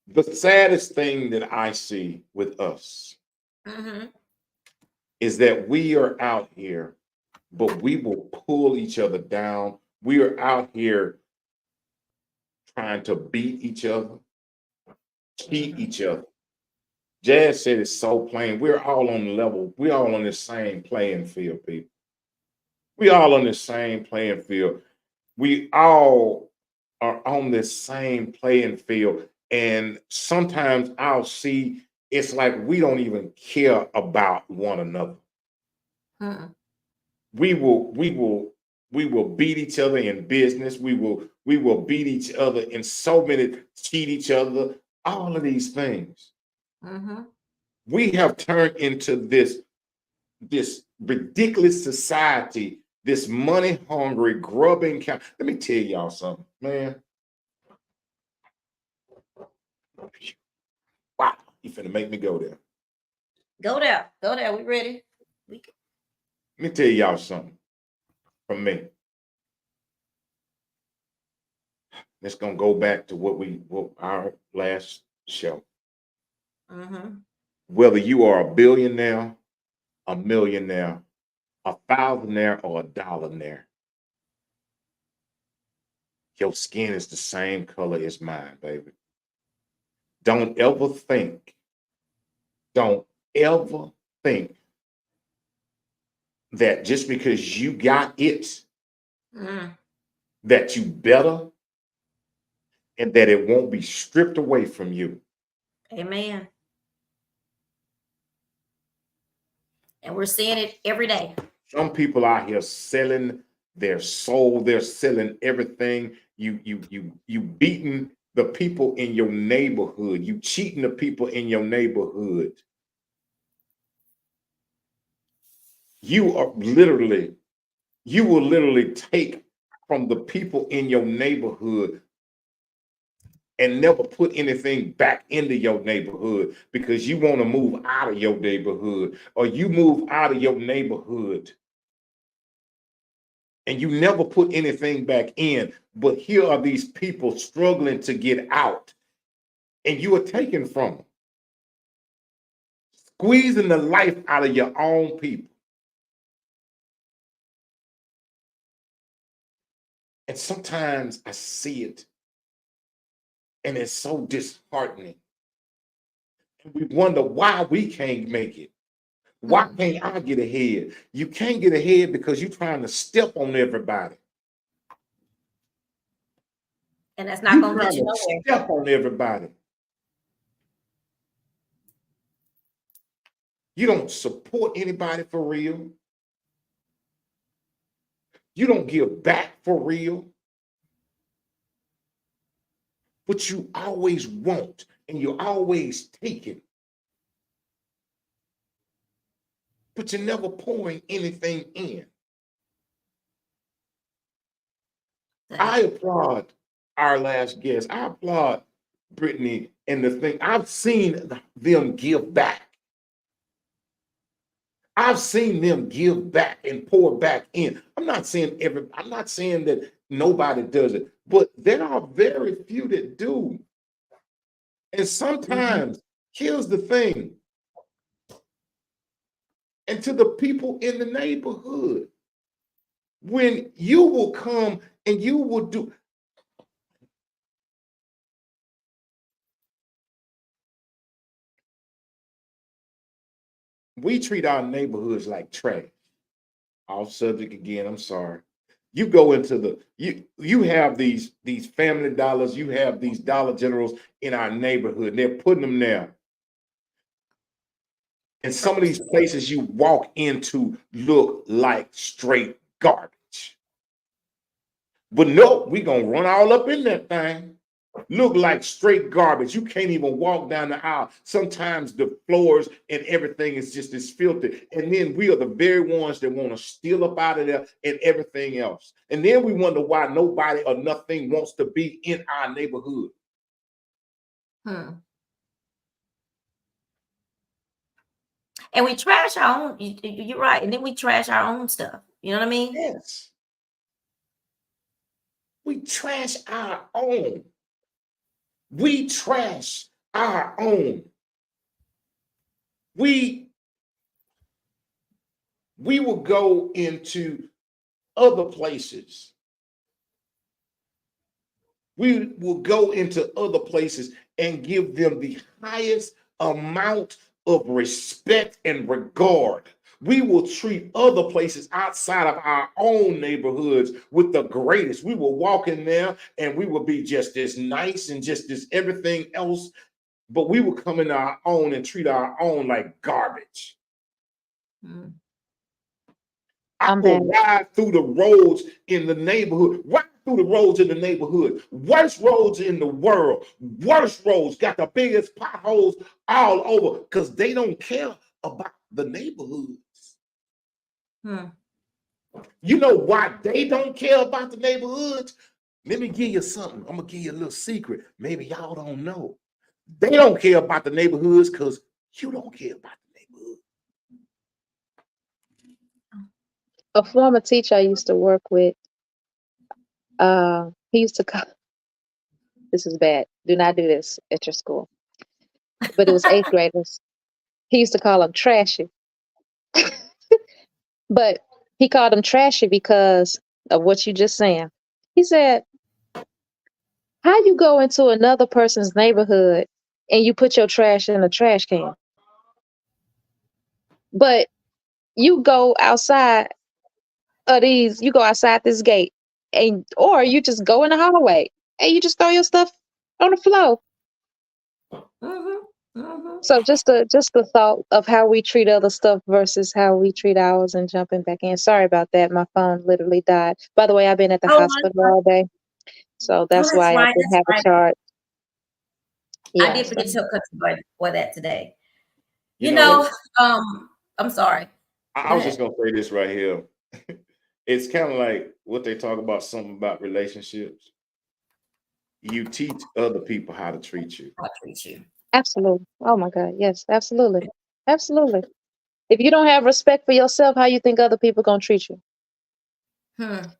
The saddest thing that I see with us is that we are out here, but we will pull each other down. We are out here trying to beat each other, cheat each other. Jazz said it's so plain. We're all on the level. We're all on the same playing field, people. We all on the same playing field. We all are on the same playing field. And sometimes I'll see it's like we don't even care about one another. We will beat each other in business. We will beat each other in so many, cheat each other, all of these things. We have turned into this ridiculous society, this money hungry, grubbing kind. Let me tell y'all something, man. Wow, you finna make me go there. Go there. We ready? Let me tell y'all something from me. It's gonna go back to our last show. Whether you are a billionaire, a millionaire, a thousandaire, or a dollarnaire, your skin is the same color as mine, baby. Don't ever think that just because you got it, that you better, and that it won't be stripped away from you. Amen. And we're seeing it every day. Some people out here selling their soul. They're selling everything. You beating the people in your neighborhood. You cheating the people in your neighborhood. You will literally take from the people in your neighborhood and never put anything back into your neighborhood because you want to move out of your neighborhood, or you move out of your neighborhood and you never put anything back in. But here are these people struggling to get out, and you are taking from them, squeezing the life out of your own people. And sometimes I see it, and it's so disheartening. And we wonder why we can't make it. Why can't I get ahead? You can't get ahead because you're trying to step on everybody. And that's not You're going to get trying you to nowhere. step on everybody. You don't support anybody for real. You don't give back for real. But you always want and you're always taking. But you're never pouring anything in. I applaud our last guest. I applaud Brittany and the thing. I've seen them give back. I've seen them give back and pour back in. I'm not saying that nobody does it, but there are very few that do. And sometimes, here's the thing. And to the people in the neighborhood, when you will come and you will do. We treat our neighborhoods like trash. Off subject again, I'm sorry. You go into you have these Family Dollars, you have these Dollar Generals in our neighborhood. They're putting them there. And some of these places you walk into look like straight garbage. But no, we're gonna run all up in that thing. Look like straight garbage. You can't even walk down the aisle. Sometimes the floors and everything is just as filthy. And then we are the very ones that want to steal up out of there and everything else. And then we wonder why nobody or nothing wants to be in our neighborhood. And we trash our own. You're right. And then we trash our own stuff. You know what I mean? Yes. We trash our own. We trash our own. We will go into other places. We will go into other places and give them the highest amount of respect and regard. We will treat other places outside of our own neighborhoods with the greatest. We will walk in there and we will be just as nice and just as everything else, but we will come in our own and treat our own like garbage. I will ride through the roads in the neighborhood. Ride through the roads in the neighborhood. Worst roads in the world. Worst roads. Got the biggest potholes all over because they don't care about the neighborhoods. You know why they don't care about the neighborhoods? Let me give you something. I'm going to give you a little secret. Maybe y'all don't know. They don't care about the neighborhoods because you don't care about the neighborhood. A former teacher I used to work with, he used to call, this is bad. Do not do this at your school. But it was 8th graders. He used to call them trashy. But he called them trashy because of what you just saying. He said, how you go into another person's neighborhood and you put your trash in a trash can? But you go outside you go outside this gate or you just go in the hallway and you just throw your stuff on the floor. So just the thought of how we treat other stuff versus how we treat ours and jumping back in. Sorry about that. My phone literally died. By the way, I've been at the hospital all day. So that's why I didn't have a charge. Yeah, I did forget to tell Country for that today. You know, I'm sorry. I was just gonna say this right here. It's kind of like what they talk about, something about relationships. You teach other people how to treat you. How to treat you. Absolutely. Oh my God. Yes, absolutely. Absolutely. If you don't have respect for yourself, how you think other people gonna treat you?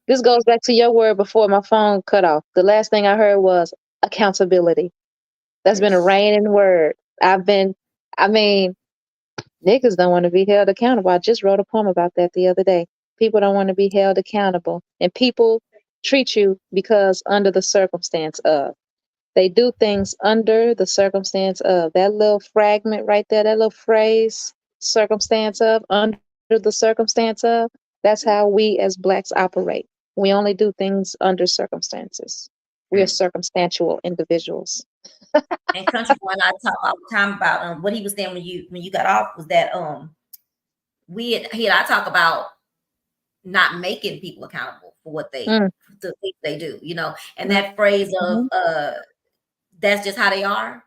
This goes back to your word before my phone cut off. The last thing I heard was accountability. That's been a reigning word. Niggas don't want to be held accountable. I just wrote a poem about that the other day. People don't want to be held accountable. And people treat you because under the circumstance of. They do things under the circumstance of. That little fragment right there, that little phrase, circumstance of, under the circumstance of, that's how we as blacks operate. We only do things under circumstances. We are Mm. circumstantial individuals. And Country Boy and I talk all the time about what he was saying when you got off was that he and I talk about not making people accountable for what Mm, the things they do, and mm, that phrase of mhm, that's just how they are.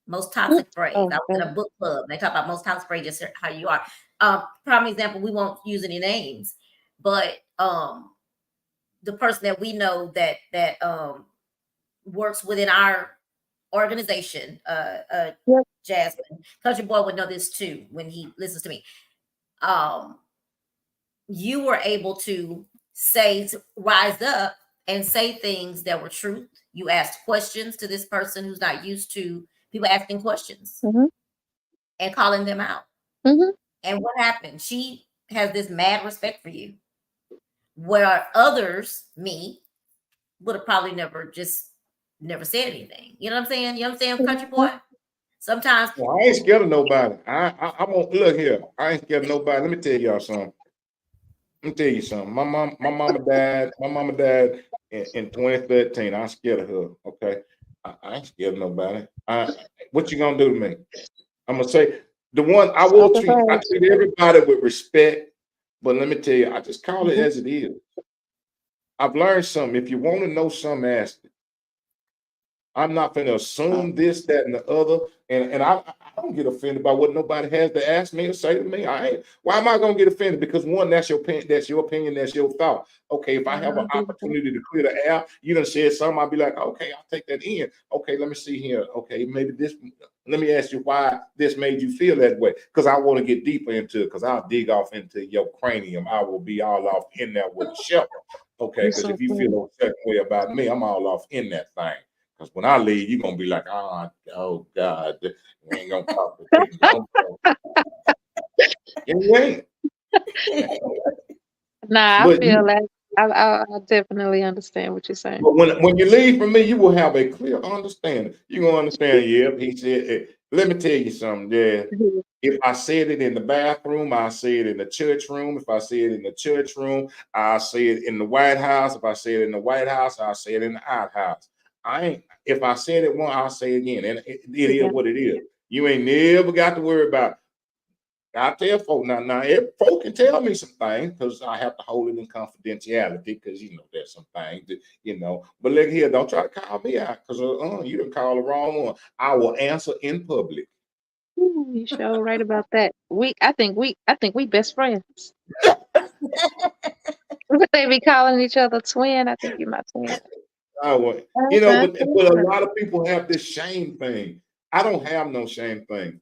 Most mm. toxic phrase. Oh, I was in God. a book club and they talk about most toxic phrase, just how you are. Prime example, we won't use any names, but the person that we know that works within our organization, Yep. Jasmine, Country Boy would know this too when he listens to me. Um, you were able to rise up and say things that were truth. You asked questions to this person who's not used to people asking questions Mhm, and calling them out. mhm. And what happened? She has this mad respect for you, where others, me, would have probably never said anything. You know what I'm saying? You know what I'm saying, Country Mhm. Boy? Sometimes, Well, I ain't scared of nobody. I won't look here. I ain't scared of nobody. Let me tell y'all something. Let me tell you something. My mama died in 2013. I'm scared of her. Okay. I ain't scared of nobody. What you gonna do to me? I'm gonna say the one Sober I birds. treat everybody with respect, but let me tell you, I just call it Mhm, as it is. I've learned something. If you want to know something, ask it. I'm not going to assume this, that, and the other. And I don't get offended by what nobody has to ask me or say to me. I ain't. Why am I going to get offended? Because one, that's your opinion. That's your opinion. That's your thought. Okay, if I have an mhm, opportunity to clear the air, you done said something. I'll be like, okay, I'll take that in. Okay, let me see here. Okay, maybe this. Let me ask you why this made you feel that way. Because I want to get deeper into it. Because I'll dig off into your cranium. I will be all off in there with a shovel. Okay, you're because so if you funny. feel a certain way about me, I'm all off in that thing. Because when I leave, you're gonna be like, oh God, we ain't gonna talk to me. No more. And you ain't. Nah, I But feel you like I definitely understand what you're saying. but when you leave from me, you will have a clear understanding. You're gonna understand, yeah, he said let me tell you something, yeah. Mhm. If I said it in the bathroom, I say it in the church room. If I say it in the church room, I say it in the White House. If I say it in the White House, I say it in the outhouse. I ain't. If I said it once, I'll say it again, and it is Yeah. what it is. You ain't never got to worry about. I tell folk now, folk can tell me some things because I have to hold it in confidentiality because there's some things that. But look here, don't try to call me out because you didn't call the wrong one. I will answer in public. Ooh, you sure right about that. I think we best friends. They be calling each other twin. I think you my twin. I will, Uh-huh. but a lot of people have this shame thing. I don't have no shame thing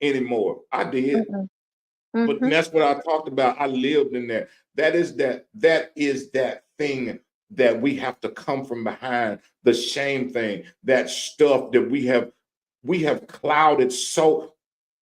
anymore. I did. Mm-mm. But Mhm. that's what I talked about. I lived in that. That is that thing that we have to come from behind, the shame thing, that stuff that we have clouded so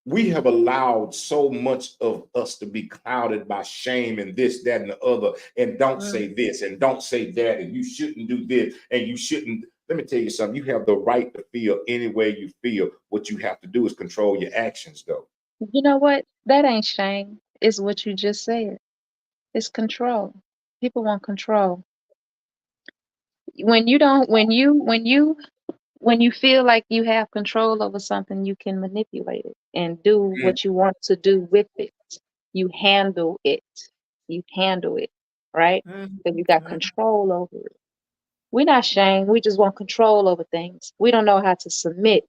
we have allowed so much of us to be clouded by shame and this, that, and the other, and don't mhm. say this and don't say that, and you shouldn't do this, and you shouldn't. Let me tell you something. You have the right to feel any way you feel. What you have to do is control your actions, though. You know what? That ain't shame. It's what you just said. It's control. People want control. When you don't, when you feel like you have control over something, you can manipulate it and do Mm, what you want to do with it. You handle it. You handle it, right? Mhm, So you got mhm. control over it. We're not shamed. We just want control over things. We don't know how to submit.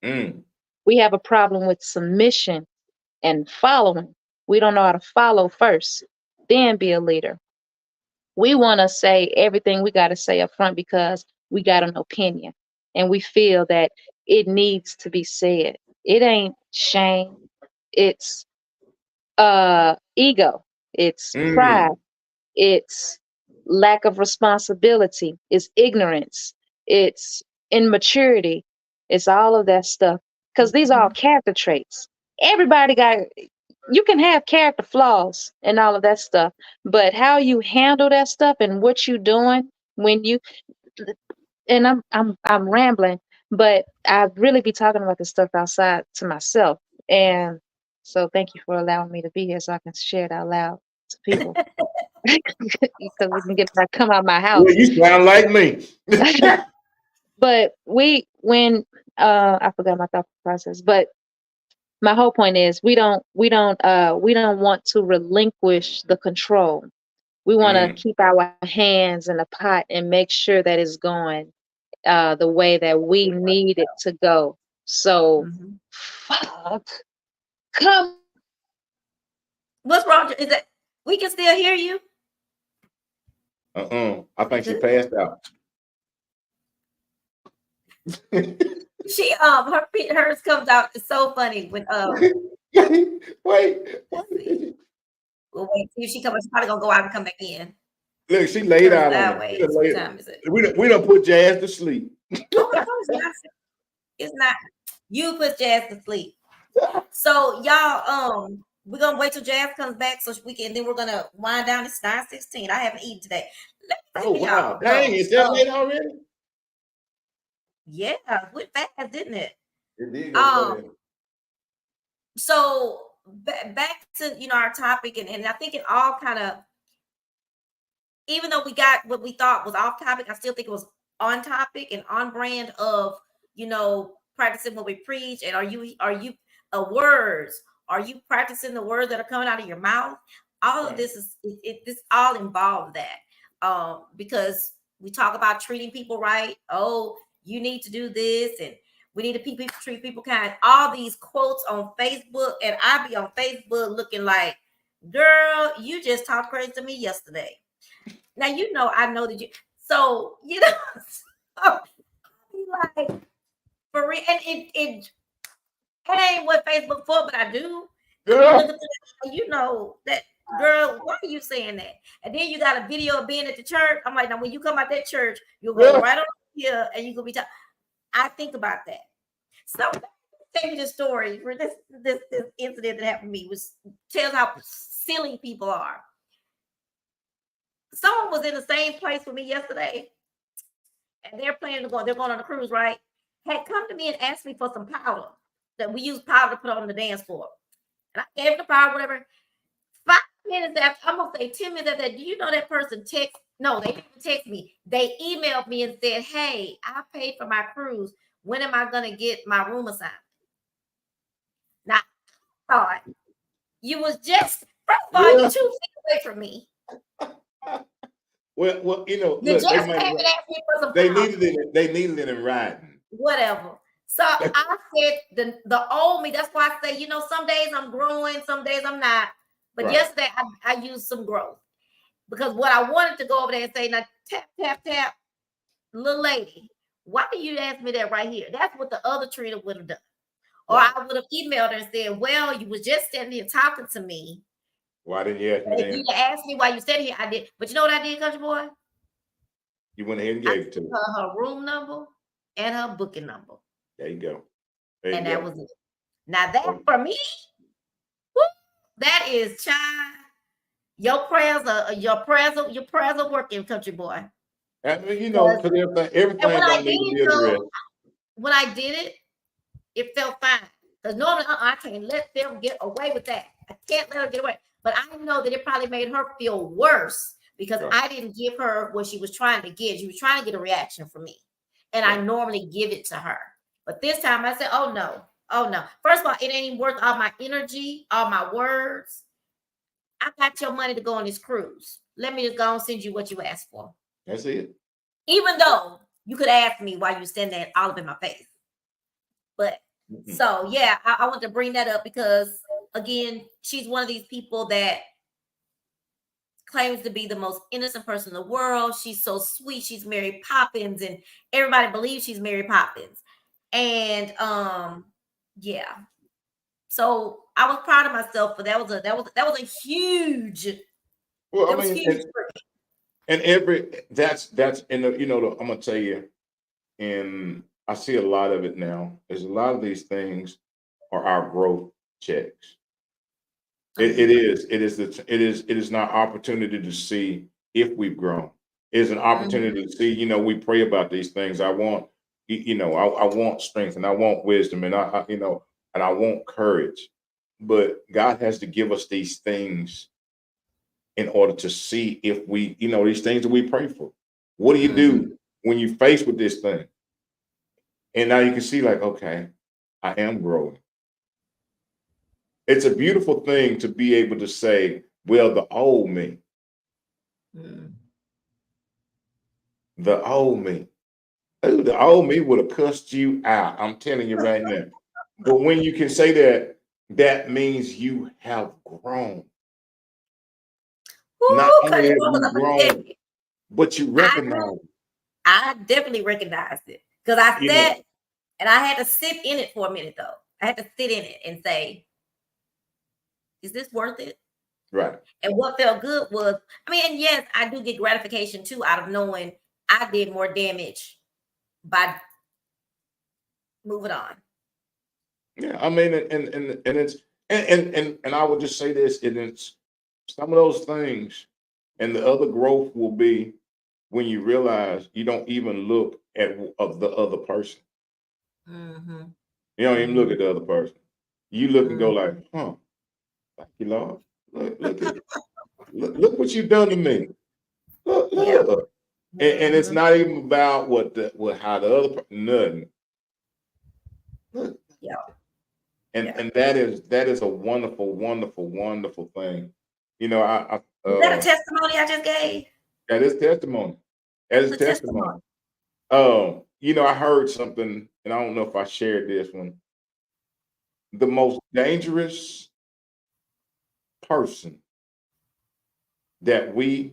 mm, We have a problem with submission and following. We don't know how to follow first, then be a leader. We want to say everything we got to say up front because we got an opinion and we feel that it needs to be said. It ain't shame. It's ego. It's pride. mm, It's lack of responsibility. It's ignorance. It's immaturity. It's all of that stuff. Because these are all Mhm. character traits. Everybody got, you can have character flaws and all of that stuff, but how you handle that stuff and what you doing when you, and I'm rambling, but I really be talking about this stuff outside to myself. And So thank you for allowing me to be here so I can share it out loud to people. Because we can get back come out my house. Well, you sound like me. But when I forgot my thought process, but my whole point is we don't want to relinquish the control. We want to Mm, keep our hands in the pot and make sure that it's going the way that we need it to go. So Mhm. fuck, come. What's wrong? Is that we can still hear you? I think she Good. passed out. She hers comes out. It's so funny when Wait. let's see. We'll wait see if she comes. She's probably gonna go out and come back in. Look, she laid Turns out on that it. way. What time is it? We done put Jazz to sleep. Oh no, it's not. It's not. You put Jazz to sleep. So y'all, we're gonna wait till Jazz comes back so we can. Then we're gonna wind down. It's 9:16. I haven't eaten today. Let me Oh tell wow. y'all. Dang, it's that late already? Yeah, went fast, didn't it? It did go fast. So back to our topic, and I think it all kind of, even though we got what we thought was off topic, I still think it was on topic and on brand of practicing what we preach. And are you words? Are you practicing the words that are coming out of your mouth? All of Right. this this all involved that because we talk about treating people right. Oh, you need to do this, and we need to treat people kind. All these quotes on Facebook, and I be on Facebook looking like, girl, you just talked crazy to me yesterday. Now I know that you. So so, like for real, and it ain't what Facebook for, but I do. Yeah. Look at that girl. Why are you saying that? And then you got a video of being at the church. I'm like, now when you come out that church, you'll go Yeah. right on here, and you gonna be talking. I think about that. So tell you the story for this incident that happened to me tells how silly people are. Someone was in the same place with me yesterday, and they're planning to go. They're going on a cruise, right? Had come to me and asked me for some powder that we use powder to put on the dance floor, and I gave them the powder, whatever. 5 minutes after, I'm gonna say 10 minutes after that, do you know that person text? No, they didn't text me. They emailed me and said, "Hey, I paid for my cruise. When am I gonna get my room assignment?" Now, I thought you was just first of all, you 2 feet away from me. Well, You look, just came and asked me for some they powder. needed it in writing. Whatever. So I said the old me. That's why I say, some days I'm growing, some days I'm not. But Right. yesterday I used some growth because what I wanted to go over there and say, now tap, tap, tap, little lady, why do you ask me that right here? That's what the other trainer would have done. Or Right. I would have emailed her and said, well, you was just standing here talking to me. Why didn't you ask me If you asked me why you standing here, I did. But you know what I did, country boy? You went ahead and I gave it to gave her. her room number and her booking number. There you go. And that was it. Now that for me, whoop, that is child. Your prayers are working, country boy. I mean, because everything don't need to be addressed. When I did it felt fine. Because normally I can't let them get away with that. I can't let her get away. But I know that it probably made her feel worse because Right. I didn't give her what she was trying to get. She was trying to get a reaction from me. And I normally give it to her. But this time I said, oh no. First of all, it ain't even worth all my energy, all my words. I got your money to go on this cruise. Let me just go and send you what you asked for. That's it. Even though you could ask me why you send that all up in my face. But so yeah, I want to bring that up because again, she's one of these people that claims to be the most innocent person in the world. She's so sweet. She's Mary Poppins, and everybody believes she's Mary Poppins. And yeah. So I was proud of myself, but that was a huge. Well, That was huge. and that's in the I'm gonna tell you, and I see a lot of it now. There's a lot of these things are our growth checks. It is not opportunity to see if we've grown. It is an opportunity to see. We pray about these things. I want, I want strength and I want wisdom and I want courage. But God has to give us these things in order to see if we, these things that we pray for. What do you do when you're faced with this thing? And now you can see, like, okay, I am growing. It's a beautiful thing to be able to say, well, the old me, the old me. Ooh, the old me would have cussed you out. I'm telling you right now. But when you can say that, that means you have grown. Not only have you grown, but you recognize. I definitely recognized it because I said, and I had to sit in it for a minute though. I had to sit in it and say, is this worth it? Right. And what felt good was, and yes, I do get gratification too out of knowing I did more damage by moving on. Yeah, and it's and I would just say this, and it's some of those things, and the other growth will be when you realize you don't even look at the other person. You don't even look at the other person. You look and go like, huh, thank you, Lord. Look what you've done to me. Look. And it's not even about how the other nothing. Look. Yeah. And that is a wonderful, wonderful, wonderful thing. Is that a testimony I just gave? That is testimony. That is testimony. I heard something, and I don't know if I shared this one. The most dangerous person that we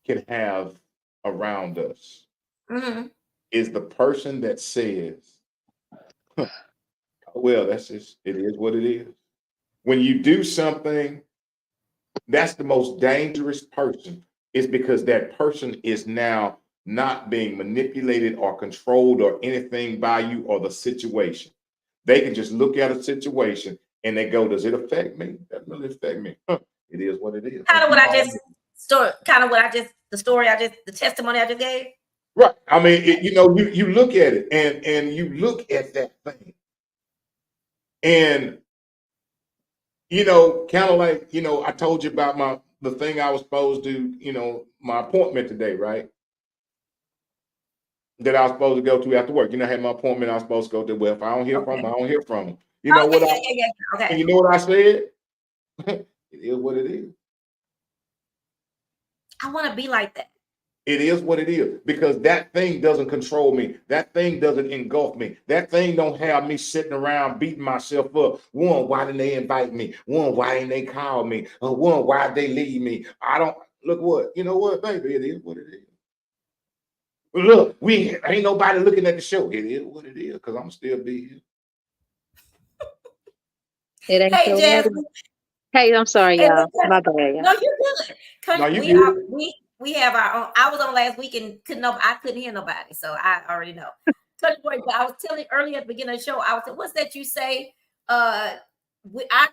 can have around us is the person that says, well, that's just, it is what it is. When you do something, that's the most dangerous person, is because that person is now not being manipulated or controlled or anything by you or the situation. They can just look at a situation and they go, does it affect me? That doesn't really affect me. It is what it is. The testimony I just gave. Right. You look at it and you look at that thing. And, kind of like, I told you about the thing I was supposed to, my appointment today, right? That I was supposed to go to after work. I had my appointment I was supposed to go to. Well, if I don't hear from him, I don't hear from him. Okay. And you know what I said? It is what it is. I want to be like that. It is what it is, because that thing doesn't control me. That thing doesn't engulf me. That thing don't have me sitting around beating myself up. One, why didn't they invite me? One, why didn't they call me? One, why did they leave me? I don't look what, baby, it is what it is. Look, ain't nobody looking at the show. It is what it is, because I'm still be here. It ain't hey, Jasmine. Hey, I'm sorry, y'all. My bad, y'all. No, you're good. No, you good. We have our own. I was on last week and I couldn't hear nobody, so I already know. But I was telling earlier at the beginning of the show, I was saying, what's that you say? Our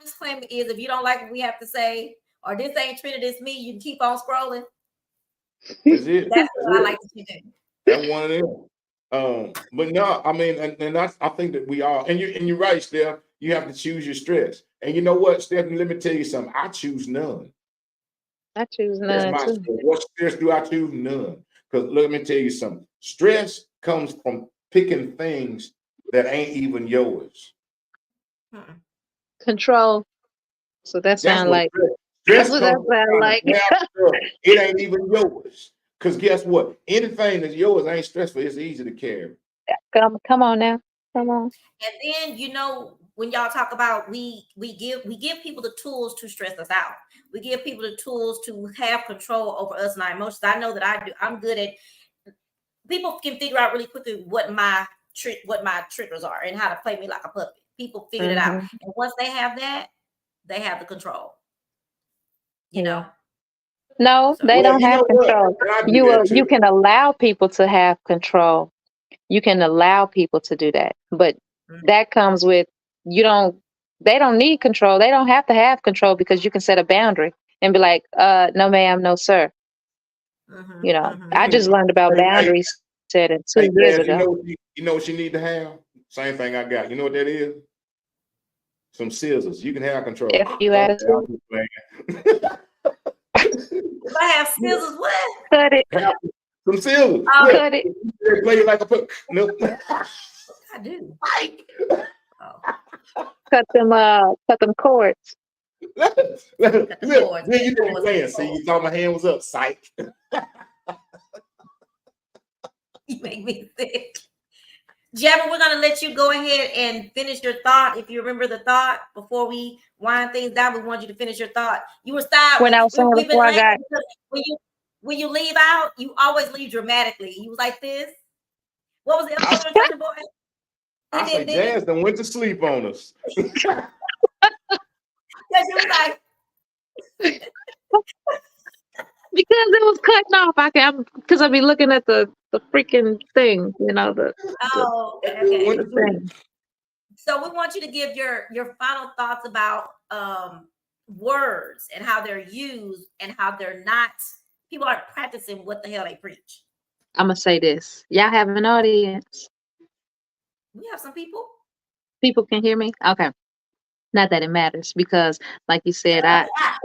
disclaimer is, if you don't like what we have to say, or this ain't Trinity, it's me, you can keep on scrolling. That's it. That's what I like to do. That's one of them. But no, and I think that we all, and you're right, Steph. You have to choose your stress. And you know what, Stephanie, let me tell you something. I choose none. I choose none too. What stress do I choose? None. Because let me tell you something. Stress comes from picking things that ain't even yours. Control. So that sounds like stress. That's what that sounds like. It ain't even yours. Because guess what? Anything that's yours ain't stressful. It's easy to carry. Come on now. Come on. And then when y'all talk about we give people the tools to stress us out. We give people the tools to have control over us and our emotions. I know that I do. I'm good at. People can figure out really quickly what my triggers are and how to play me like a puppet. People figure it out, and once they have that, they have the control. No, they don't have control. You can allow people to have control. You can allow people to do that, but that comes with they don't need control. They don't have to have control, because you can set a boundary and be like, no ma'am, no sir. I just learned about boundaries setting 2 years ago. You know what you need to have? Same thing I got. You know what that is? Some scissors. You can have control. If you had a I'm just playing. If I have scissors, what? cut it, Have some scissors. Oh. Look, cut it. they play you like a put. Nope. I do. Oh. Cut them cords. Look, Got the cords. then you didn't Cords. playing. See, you thought my hand was up. Psych. You make me sick. Jabba, we're gonna let you go ahead and finish your thought. If you remember the thought before we wind things down, we want you to finish your thought. You were stopped When I was saying we've been before I laughing got because when you leave out, you always leave dramatically. You was like this. What was the other one, boy? I say Jazz done went to sleep on us. Because you was like, because it was cutting off. Because I be looking at the freaking thing, you know, the oh, okay. Went to sleep. thing. So we want you to give your final thoughts about words and how they're used and how they're not. People aren't practicing what the hell they preach. I'm gonna say this. Y'all have an audience. We have some people. People can hear me. Okay. Not that it matters because, like you said,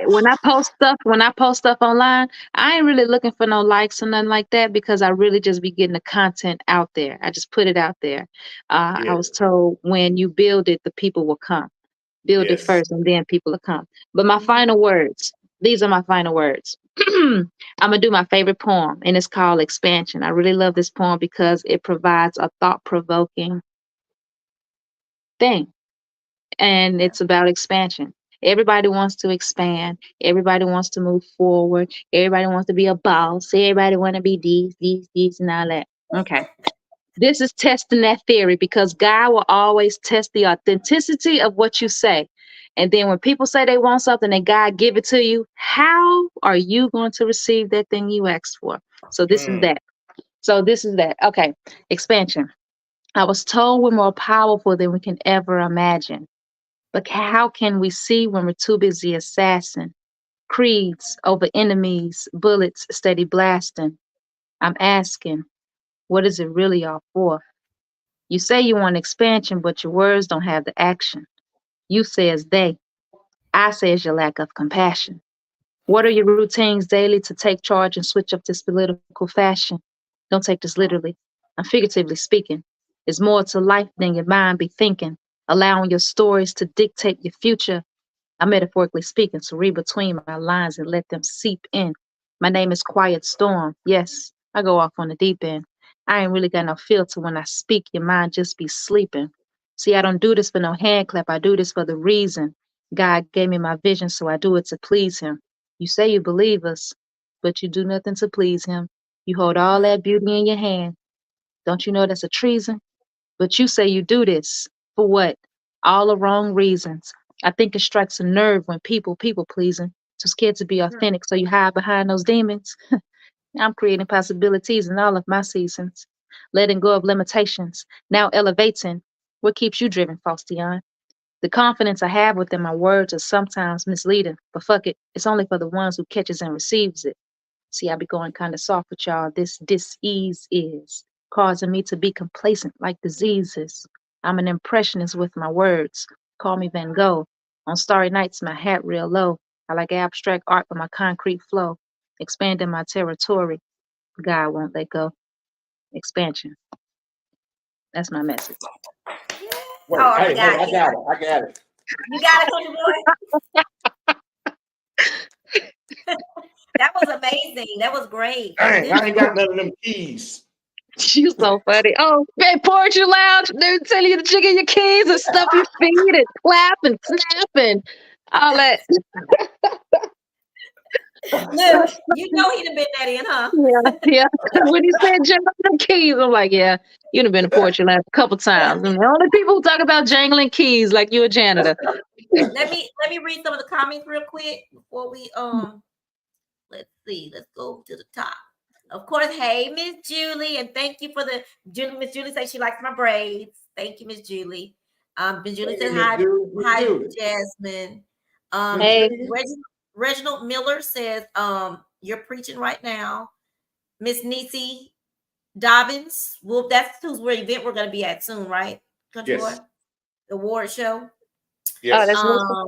when I post stuff online, I ain't really looking for no likes or nothing like that because I really just be getting the content out there. I just put it out there. I was told when you build it, the people will come. Build it first, and then people will come. But my final words. These are my final words. I'm gonna do my favorite poem, and it's called Expansion. I really love this poem because it provides a thought-provoking thing. And it's about expansion. Everybody wants to expand. Everybody wants to move forward. Everybody wants to be a boss. Everybody want to be these, and all that. Okay. This is testing that theory because God will always test the authenticity of what you say. And then when people say they want something and God give it to you, how are you going to receive that thing you asked for? So this is that. Okay. Expansion. I was told we're more powerful than we can ever imagine. But how can we see when we're too busy assassin? Creeds over enemies, bullets steady blasting. I'm asking, what is it really all for? You say you want expansion, but your words don't have the action. You say it's they. I say it's your lack of compassion. What are your routines daily to take charge and switch up this political fashion? Don't take this literally. I'm figuratively speaking. It's more to life than your mind be thinking, allowing your stories to dictate your future. I'm metaphorically speaking, so read between my lines and let them seep in. My name is Quiet Storm. Yes, I go off on the deep end. I ain't really got no filter when I speak. Your mind just be sleeping. See, I don't do this for no hand clap. I do this for the reason. God gave me my vision, so I do it to please him. You say you believe us, but you do nothing to please him. You hold all that beauty in your hand. Don't you know that's a treason? But you say you do this for what? All the wrong reasons. I think it strikes a nerve when people pleasing, too scared to be authentic, so you hide behind those demons. I'm creating possibilities in all of my seasons, letting go of limitations, now elevating. What keeps you driven, Faustion? The confidence I have within my words is sometimes misleading, but fuck it, it's only for the ones who catches and receives it. See, I be going kind of soft with y'all. This dis-ease is causing me to be complacent like diseases. I'm an impressionist with my words. Call me Van Gogh. On starry nights, my hat real low. I like abstract art for my concrete flow. Expanding my territory. God won't let go. Expansion. That's my message. Wait, Oh, hey, God, I got it. You got it, Country Boy. That was amazing. That was great. Dang, I ain't got none of them keys. You so funny. Oh, man, Poetry Lounge. They're telling you to jiggle your keys and stuff your feet and clap and snap and all that. Look, you know he done been that in, huh? Yeah. When he said jangling them keys, I'm like, yeah, you'd have been a Poetry Lounge a couple times. And the only people who talk about jangling keys like you a janitor. Let me read some of the comments real quick before we let's see. Let's go to the top. Of course, hey, Miss Julie, and thank you for the Miss Julie says she likes my braids. Thank you, Miss Julie. Miss Julie said hi, Jasmine. Hey. Reginald Miller says, you're preaching right now. Miss Niecy Dobbins. Well, that's whose event we're going to be at soon, right? Country Boy? The award show. Yes. that's Lisa.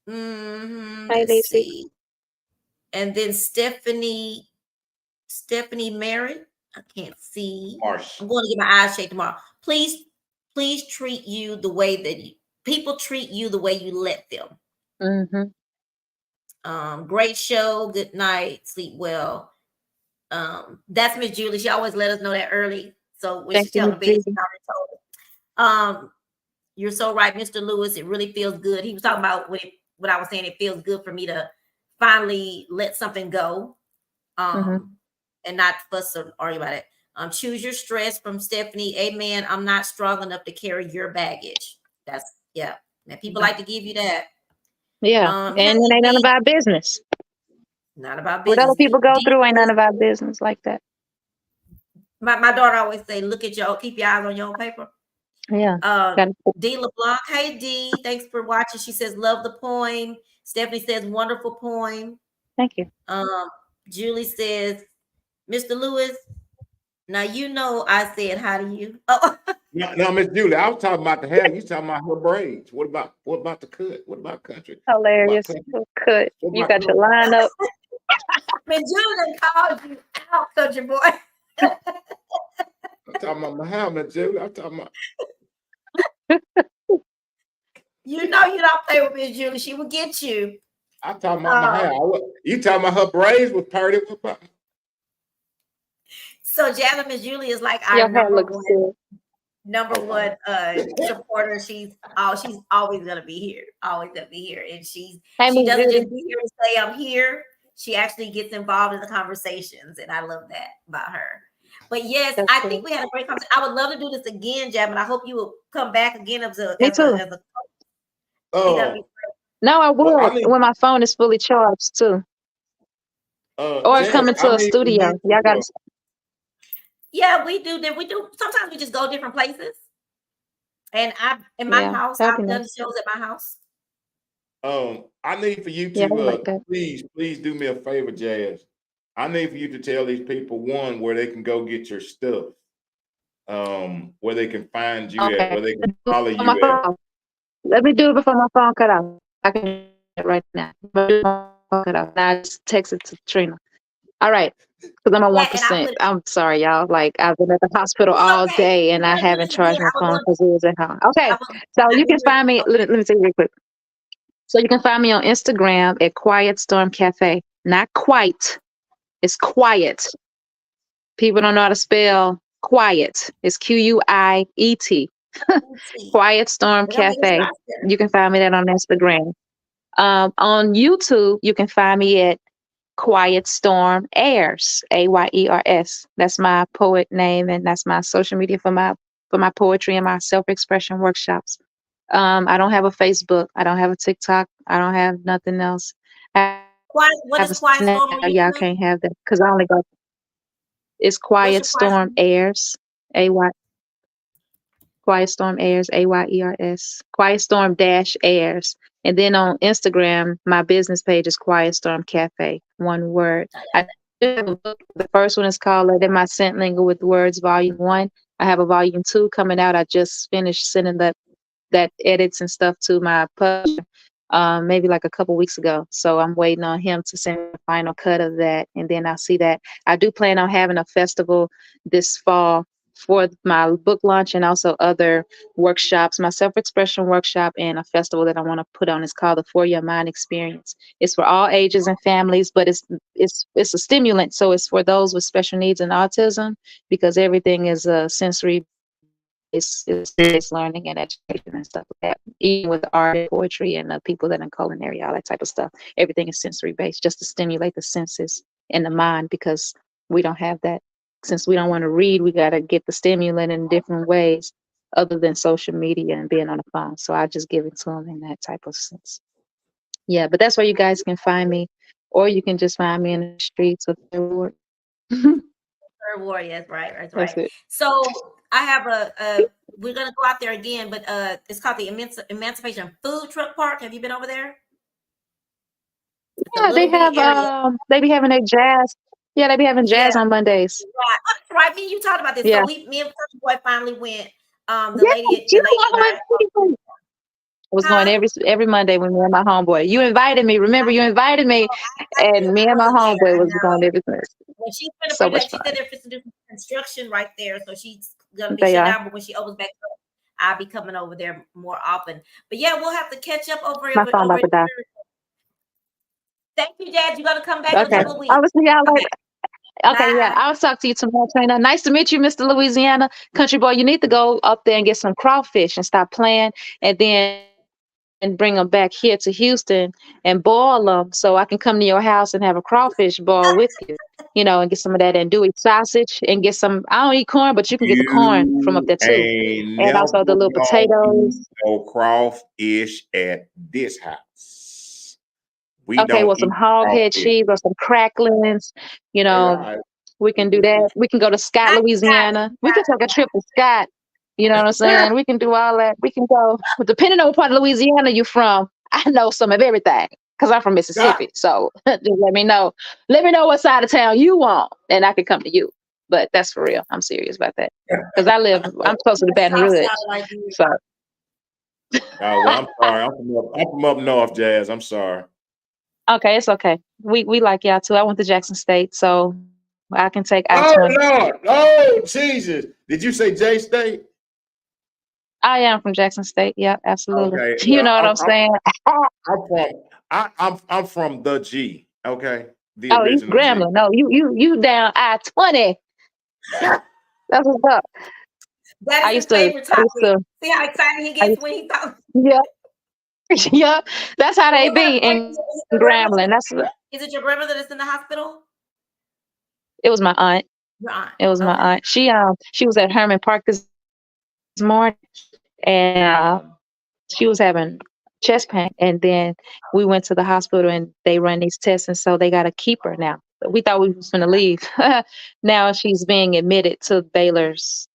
Um, Hey, let's Lisa. see. And then Stephanie Merritt. I can't see. Marsh. I'm going to get my eyes checked tomorrow. Please treat you the way that people treat you the way you let them. Mm-hmm. Great show. Good night. Sleep well. That's Miss Julie. She always let us know that early. So when Thank she's you, telling Miss the bed, she's Judy. already told. You're so right, Mr. Lewis. It really feels good. He was talking about what I was saying. It feels good for me to finally let something go. Mm-hmm. And not fuss or argue about it. Choose your stress from Stephanie. Amen. I'm not strong enough to carry your baggage. That's yeah. And people like to give you that. Yeah, Hey, and it ain't none of D, our business. not about What other business. people go D through ain't none says, of our business like that. my daughter always say, look at your keep your eyes on your own paper. Yeah. D LeBlanc. Hey D, thanks for watching. She says, love the poem. Stephanie says, wonderful poem. Thank you. Julie says, Mr. Lewis, now you know I said hi to you. Oh, No, Miss Julie, I was talking about the hair. You talking about her braids. What about the cut? What about country? What Hilarious. about country? Cut. What You about got your country? line up. Miss Julie called you out, country boy. I'm talking about my hair, Miss Julie. I'm talking about. You know you don't play with Miss Julie. She will get you. I'm talking about my hair. You talking about her braids was pretty? What about? So Jasmine, Miss Julie is like our Your hair looks good. number one supporter. She's always gonna be here. Always gonna be here. And she doesn't just be here to say I'm here. She actually gets involved in the conversations, and I love that about her. But yes, I think we had a great conversation. I would love to do this again, Jasmine. I hope you will come back again as a no, I will when my phone is fully charged too. Or come into a studio. Y'all got to. Yeah, we do. Sometimes we just go different places. And in my house, I've done shows at my house. I need for you to please do me a favor, Jazz. I need for you to tell these people where they can go get your stuff, where they can find you at, where they can follow you at. Let me do it before my phone cut off. I can do it right now. Cut off. Now I just text it to Trina. All right, because I'm at 1%. I'm sorry, y'all. Like I've been at the hospital all day and I haven't charged my phone because it was at home. Okay, so you can find me. Let me say real quick. So you can find me on Instagram at Quiet Storm Cafe. Not quite. It's quiet. People don't know how to spell quiet. It's QUIET. Quiet Storm Cafe. You can find me that on Instagram. On YouTube, you can find me at Quiet Storm Ayers, AYERS. That's my poet name, and that's my social media for my poetry and my self-expression workshops. I don't have a Facebook. I don't have a TikTok. I don't have nothing else. What is Quiet Storm? Y'all can't have that because I only got. It's Quiet Storm Ayers, Quiet Storm Ayers, AYERS. Quiet Storm -Ayers. And then on Instagram, my business page is Quiet Storm Cafe. One word. I have a book. The first one is called Let My Scent Linger with Words, Volume 1. I have a Volume 2 coming out. I just finished sending that edits and stuff to my publisher maybe like a couple weeks ago. So I'm waiting on him to send the final cut of that. And then I'll see that. I do plan on having a festival this fall for my book launch and also other workshops, my self-expression workshop and a festival that I want to put on. It's called the For Your Mind Experience. It's for all ages and families, but it's a stimulant. So it's for those with special needs and autism because everything is a sensory it's learning and education and stuff like that. Even with art and poetry and the people that are in culinary, all that type of stuff. Everything is sensory based just to stimulate the senses and the mind because we don't have that. Since we don't want to read, we got to get the stimulant in different ways other than social media and being on the phone. So I just give it to them in that type of sense. Yeah, but that's where you guys can find me. Or you can just find me in the streets with Third Ward. Third Ward, yes, right. That's it. So I have we're gonna go out there again, but it's called the Emancipation Food Truck Park. Have you been over there? Yeah, they be having their jazz. Yeah, they be having jazz on Mondays. Right. Me and you talked about this. Yeah. So me and Country Boy finally went. The lady was going Huh? every Monday with me and my homeboy. You invited me. Remember, you invited me, I and did. me and I my was there. homeboy I was know. going every Thursday. When she's gonna So bring much back, she fun. said they're fixing to do construction right there, so she's gonna be They shut are. down. But when she opens back up, I'll be coming over there more often. But yeah, we'll have to catch up over My phone over. about to die. Thank you, Dad. You gotta come back in a Okay. couple of weeks. I will see y'all Okay. later. Okay, yeah. Bye. I'll talk to you tomorrow, Trina. Nice to meet you, Mr. Louisiana. Country boy, you need to go up there and get some crawfish and stop playing, and then bring them back here to Houston and boil them so I can come to your house and have a crawfish boil with you, and get some of that andouille sausage and get some. I don't eat corn, but you can get the corn from up You there too. ain't And never also the little gonna potatoes. eat no crawfish at this house. We Okay, don't well, some eat hog head crawfish. cheese or some cracklings. You Hey, all know, right. we can do that. We can go to Scott, I got Louisiana. it. We can take a trip to Scott. You know what I'm saying? We can do all that. We can go, but depending on what part of Louisiana you're from, I know some of everything because I'm from Scott, Mississippi. So just let me know. Let me know what side of town you want, and I can come to you. But that's for real. I'm serious about that because I'm closer to Baton South Rouge. side like you. So oh well, I'm sorry. I'm from up north, Jazz. I'm sorry. okay, it's okay. We like y'all too. I went to Jackson State, so I can take Oh I-20. Lord, oh Jesus! Did you say J State? I am from Jackson State. Yeah, absolutely. Okay, You well, know what I'm saying? I'm from I'm from the G. Okay, the Oh, East original G. Grambling. No, you down I-20. That's what's up. That I is his used to, favorite I used topic. to, See how excited he I gets used, when he talks. yeah, yeah. That's how they Who be in Grambling. Is it your grandmother that's in the hospital? It was my aunt. Your aunt. It was my Okay. aunt. She was at Herman Park this morning, and she was having chest pain, and then we went to the hospital and they run these tests, and so they got to keep her now. We thought we was gonna leave. Now she's being admitted to Baylor's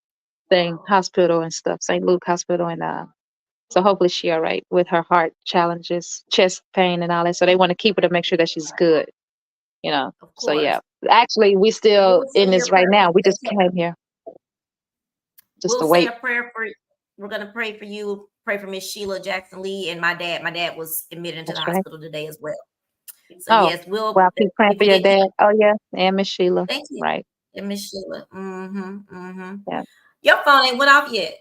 hospital and stuff, St. Luke Hospital, and so hopefully she all right with her heart challenges, chest pain, and all that. So they want to keep her to make sure that she's good. Of So course. yeah, actually we still We'll in say your this right prayer. now. We just came here just We'll to say a wait. prayer for you. We're gonna pray for you. Pray for Miss Sheila Jackson Lee and my dad. My dad was admitted into the That's right. hospital today as well. So Oh, yes, we'll well, keep praying if for we your get dad. Oh yeah, and Miss Sheila. thank you. Right. And Miss Sheila. Yeah. Your phone ain't went off yet.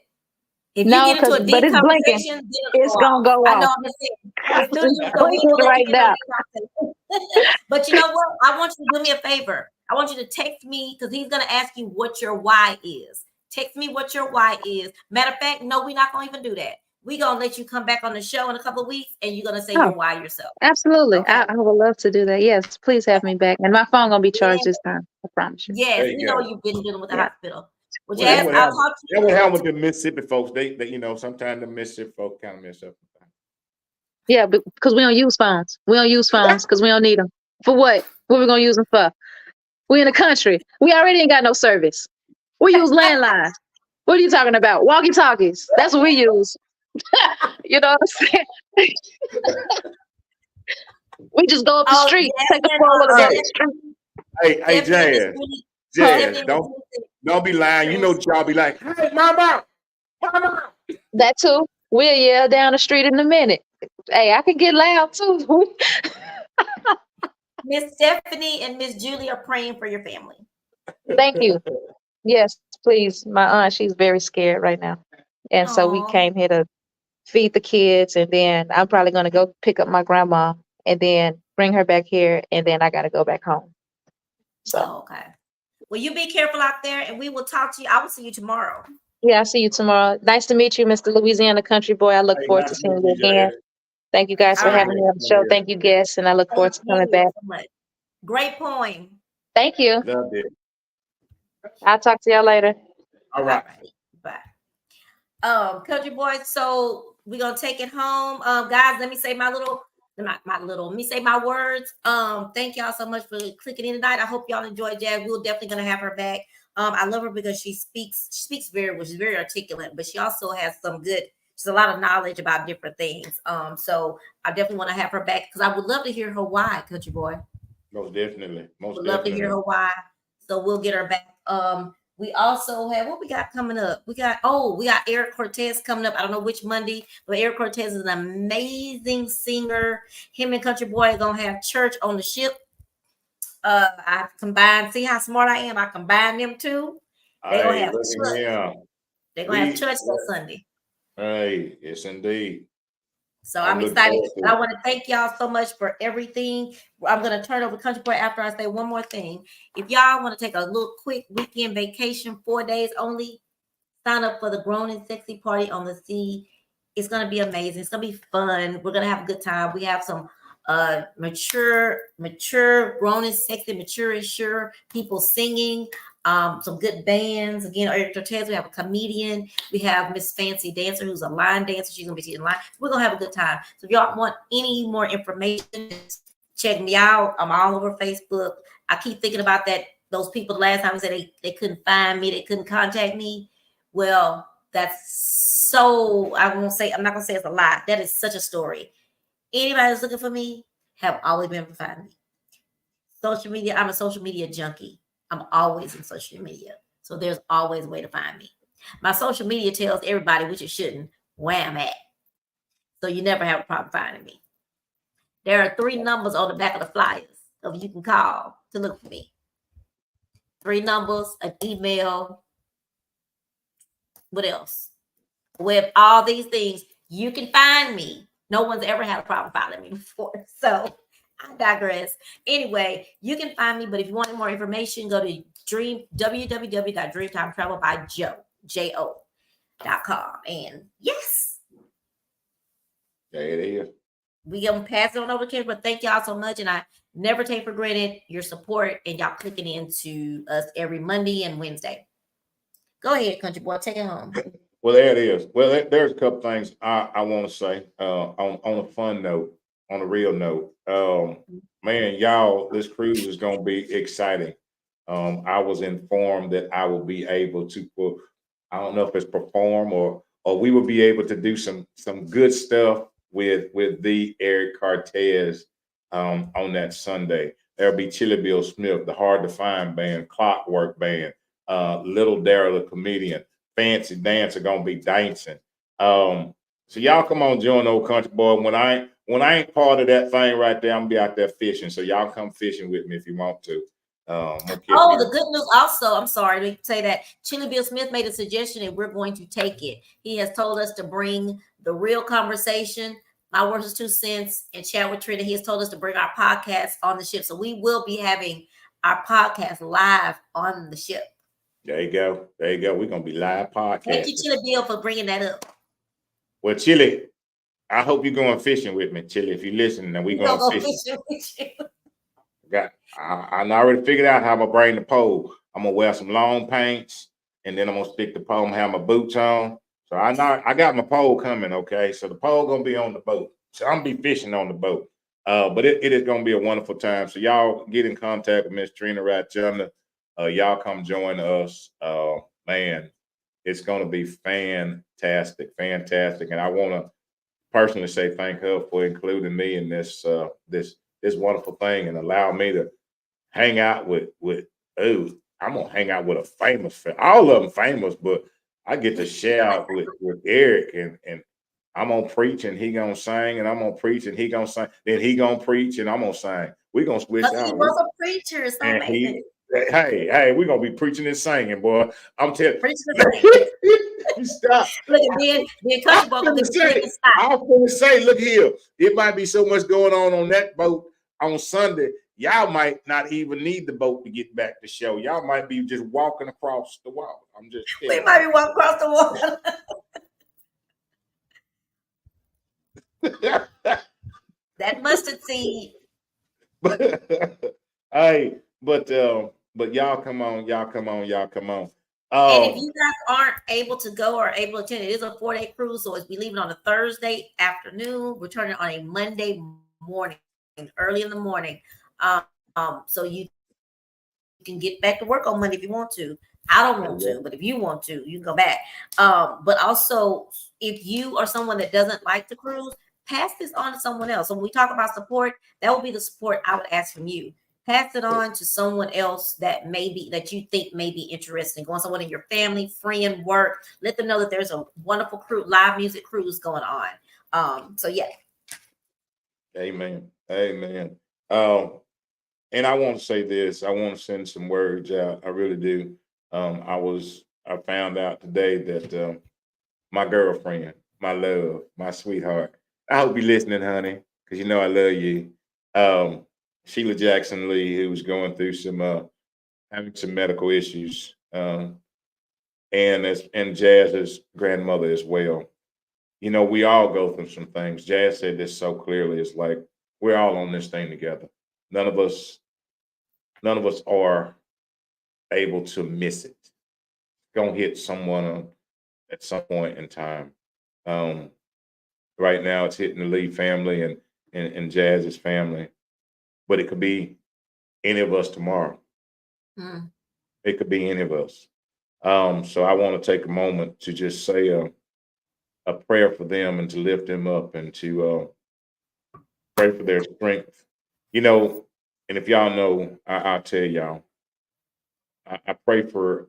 If you No, get into a but deep it's blinking. conversation, then it'll go It's off. gonna go I know off. I'm just saying. As soon as It's you go, we ain't blinking gonna let you right get no now. deep conversation. But you know what? I want you to do me a favor. I want you to text me because he's gonna ask you what your why is. Text me what your why is. Matter of fact, no, we're not gonna even do that. We're gonna let you come back on the show in a couple of weeks and you're gonna say Oh, your why yourself. absolutely. Okay. I would love to do that. Yes, please have me back. And my phone gonna be charged Yeah. this time. I promise you. Yes, There we you know go. you've been dealing with the Yeah. hospital. Well, Well, that Jazz, would I'll happen. talk to That you. would happen with the Mississippi folks. They sometimes the Mississippi folks kind of mess up. Yeah, because we don't use phones. We don't use phones because we don't need them. For what? What we gonna use them for? We in the country. We already ain't got no service. We use landlines. What are you talking about? Walkie talkies. That's what we use. You know what I'm saying? We just go up the Oh, street, yes, take the and four wheeler down Hey, the street. hey, Stephanie and Miss Jazz, Julie. Huh? Jazz, Stephanie and Miss Julie. don't be lying. You know y'all be like, hey, mama, mama. That too. We'll yell down the street in a minute. Hey, I can get loud too. Miss Stephanie and Miss Julie are praying for your family. Thank you. Yes, please. My aunt, she's very scared right now. And so we Oh, came here to feed the kids, and then I'm probably gonna go pick up my grandma and then bring her back here, and then I gotta go back home. So okay. Well, you be careful out there, and we will talk to you. I will see you tomorrow. yeah, I'll see you tomorrow. Nice to meet you, Mr. Louisiana Country Boy. I look Hey, forward nice to to seeing meet you you, again. Jazz. Thank you guys All for right. having me on the show. Thank you, guests, and I look forward to coming Thank you back. so much. Great poem. Thank you. Loved it. I'll talk to y'all later. All right. Bye. Country boys. So we're gonna take it home. Guys, let me say let me say my words. Thank y'all so much for clicking in tonight. I hope y'all enjoyed Jazz. We're definitely gonna have her back. I love her because she speaks very well. She's very articulate, but she also has she's a lot of knowledge about different things. So I definitely want to have her back because I would love to hear her why, Country Boy. Most definitely. Most Would love to definitely. hear her why. So we'll get her back. We also have what we got coming up. We got Eric Cortez coming up. I don't know which Monday, but Eric Cortez is an amazing singer. Him and Country Boy are gonna have church on the ship. I combined. See how smart I am. I combined them two. They're gonna Hey, have look at church. him. They're gonna have We, church that Sunday. hey, yes, indeed. So I'm I'm looking excited. forward to I it. want to thank y'all so much for everything. I'm going to turn over Country Boy after I say one more thing. If y'all want to take a little quick weekend vacation, 4 days only, sign up for the Grown and Sexy Party on the Sea. It's going to be amazing. It's going to be fun. We're going to have a good time. We have some mature, grown and sexy, mature and sure people singing. Some good bands. Again, Eric Cortez, we have a comedian. We have Miss Fancy Dancer, who's a line dancer. She's gonna be teaching line. We're gonna have a good time. So if y'all want any more information, check me out. I'm all over Facebook. I keep thinking about that. Those people the last time said they couldn't find me, they couldn't contact me. Well, that's so I'm not gonna say it's a lie. That is such a story. Anybody that's looking for me have always been able to find me. Social media, I'm a social media junkie. I'm always in social media. So there's always a way to find me. My social media tells everybody, which it shouldn't, where I'm at. So you never have a problem finding me. There are 3 numbers on the back of the flyers that you can call to look for me. 3 numbers, an email. What else? With all these things, you can find me. No one's ever had a problem finding me before. So I digress. Anyway, you can find me, but if you want more information, go to www.dreamtimetravelbyjo.com. And yes, There it is. we gonna pass it on over to Ken, but thank y'all so much. And I never take for granted your support and y'all clicking into us every Monday and Wednesday. Go ahead, Country Boy, take it home. Well, there it is. Well, there's a couple things I want to say on a fun note, on a real note. Man, y'all, this cruise is going to be exciting. I was informed that I will be able to, I don't know if it's perform or we will be able to do some good stuff with the Eric Cortez on that Sunday. There'll be Chili Bill Smith, the Hard to Find Band, Clockwork Band, Little Daryl, the comedian. Fancy Dance are gonna be dancing. So y'all come on, join Old Country Boy. When I ain't part of that thing right there, I'm gonna be out there fishing. So y'all come fishing with me if you want to. The good news also, I'm sorry to say that Chili Bill Smith made a suggestion and we're going to take it. He has told us to bring the real conversation, my words is 2 cents, and chat with Trina. He has told us to bring our podcast on the ship. So we will be having our podcast live on the ship. There you go. There you go. We're gonna be live podcast. Thank you, Chili Bill, for bringing that up. Well, Chili, I hope you're going fishing with me, Chili. If you listen, then we're going go fishing. with you. I already figured out how I'm gonna bring the pole. I'm gonna wear some long pants, and then I'm gonna stick the pole. I'm gonna have my boots on. So I got my pole coming. Okay, so the pole gonna be on the boat. So I'm gonna be fishing on the boat. But it is gonna be a wonderful time. So y'all get in contact with Miss Trina Ratchunda. Y'all come join us. Man, it's gonna be fantastic. And I want to personally say thank her for including me in this wonderful thing and allow me to hang out with I'm gonna hang out with a famous, all of them famous, but I get to share out with Eric and I'm gonna preach and he gonna sing, and I'm gonna preach and he gonna sing, then he gonna preach and I'm gonna sing. We gonna switch out. He was a preacher. It's so amazing. Hey, we're gonna be preaching and singing, boy. I'm telling you. Stop. Look at then Country Boy. I was gonna say, look here, it might be so much going on that boat on Sunday. Y'all might not even need the boat to get back to show. Y'all might be just walking across the water. I'm just we might be walking across the water. That mustard seed. Hey, but y'all come on. And if you guys aren't able to go or able to attend, it is a 4-day cruise. So it's we leaving on a Thursday afternoon, returning on a Monday morning, early in the morning. So you can get back to work on Monday if you want to. I don't want to, but if you want to, you can go back. But also, if you are someone that doesn't like to cruise, pass this on to someone else. So when we talk about support, that will be the support I would ask from you. pass it on to someone else that you think may be interested in going, someone in your family, friend, work. Let them know that there's a wonderful crew, live music cruise going on. So yeah. Amen. Amen. And I want to say this. I want to send some words out. I really do. I found out today that my girlfriend, my love, my sweetheart. I hope you're listening, honey, because you know I love you. Sheila Jackson Lee, who was going through having some medical issues, and Jazz's grandmother as well. You know, we all go through some things. Jazz said this so clearly. It's like we're all on this thing together. None of us are able to miss it. It's gonna hit someone at some point in time. Um, right now, it's hitting the Lee family and Jazz's family, but it could be any of us tomorrow. Mm. It could be any of us. So I want to take a moment to just say a prayer for them and to lift them up and to pray for their strength. You know, and if y'all know, I'll tell y'all, I pray for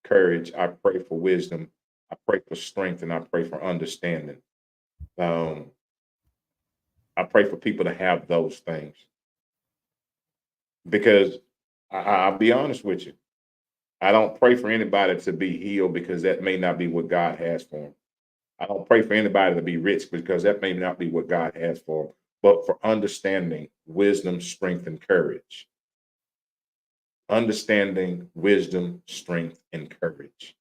courage. I pray for wisdom. I pray for strength, and I pray for understanding. Um, I pray for people to have those things because I'll be honest with you. I don't pray for anybody to be healed because that may not be what God has for them. I don't pray for anybody to be rich because that may not be what God has for them, but for understanding, wisdom, strength, and courage. Understanding, wisdom, strength, and courage.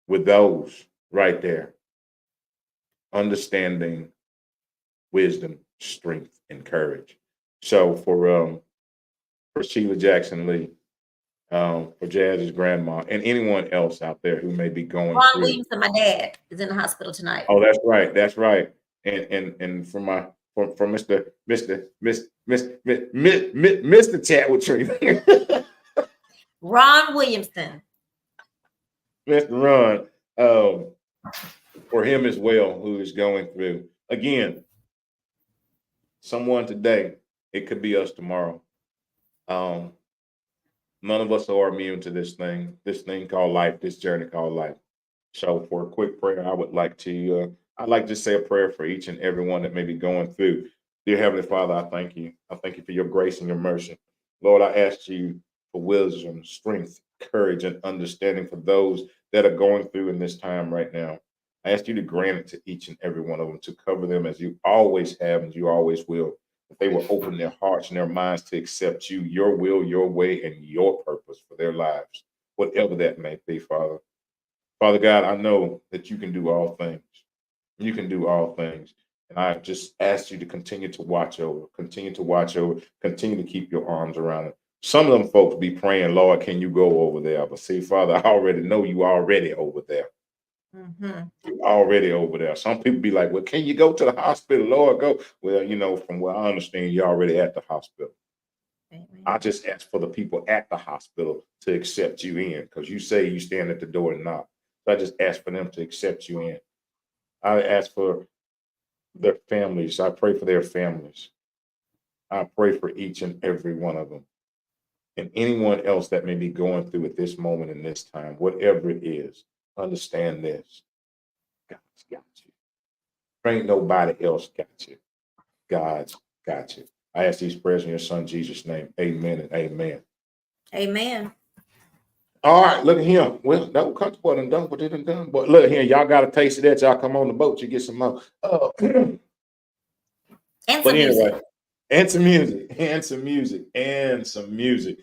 With those right there, understanding, wisdom, strength, and courage. So for Sheila Jackson Lee, for Jazz's grandma, and anyone else out there who may be going Ron through. Williamson, my dad, is in the hospital tonight. Oh, that's right. That's right. And for my for Mr. Chat with Trina. Ron Williamson. Mr. Ron, for him as well, who is going through. Again, someone today, it could be us tomorrow. None of us are immune to this thing called life, this journey called life. So for a quick prayer, I'd like to say a prayer for each and every one that may be going through. Dear Heavenly Father, I thank you. I thank you for your grace and your mercy. Lord, I ask you for wisdom, strength, courage, and understanding for those that are going through in this time right now. I ask you to grant it to each and every one of them, to cover them as you always have and you always will. That they will open their hearts and their minds to accept you, your will, your way, and your purpose for their lives, whatever that may be, Father. Father God, I know that you can do all things. You can do all things. And I just ask you to continue to watch over, continue to keep your arms around it. Some of them folks be praying, Lord, can you go over there? But see, Father, I already know you already over there. Mm-hmm. You're already over there. Some people be like, well, can you go to the hospital? Lord, go. Well, you know, from what I understand, you're already at the hospital. Amen. I just ask for the people at the hospital to accept you in because you say you stand at the door and knock. So I just ask for them to accept you in. I ask for their families. I pray for their families. I pray for each and every one of them. And anyone else that may be going through at this moment in this time, whatever it is, understand this. God's got you. Ain't nobody else got you. God's got you. I ask these prayers in your son Jesus' name. Amen and amen. Amen. All right, look at him. Well, that was comfortable and done what they done. But look here, y'all got a taste of that. Y'all come on the boat, you get some more. And But some music. anyway, and some music, and some music, and some music.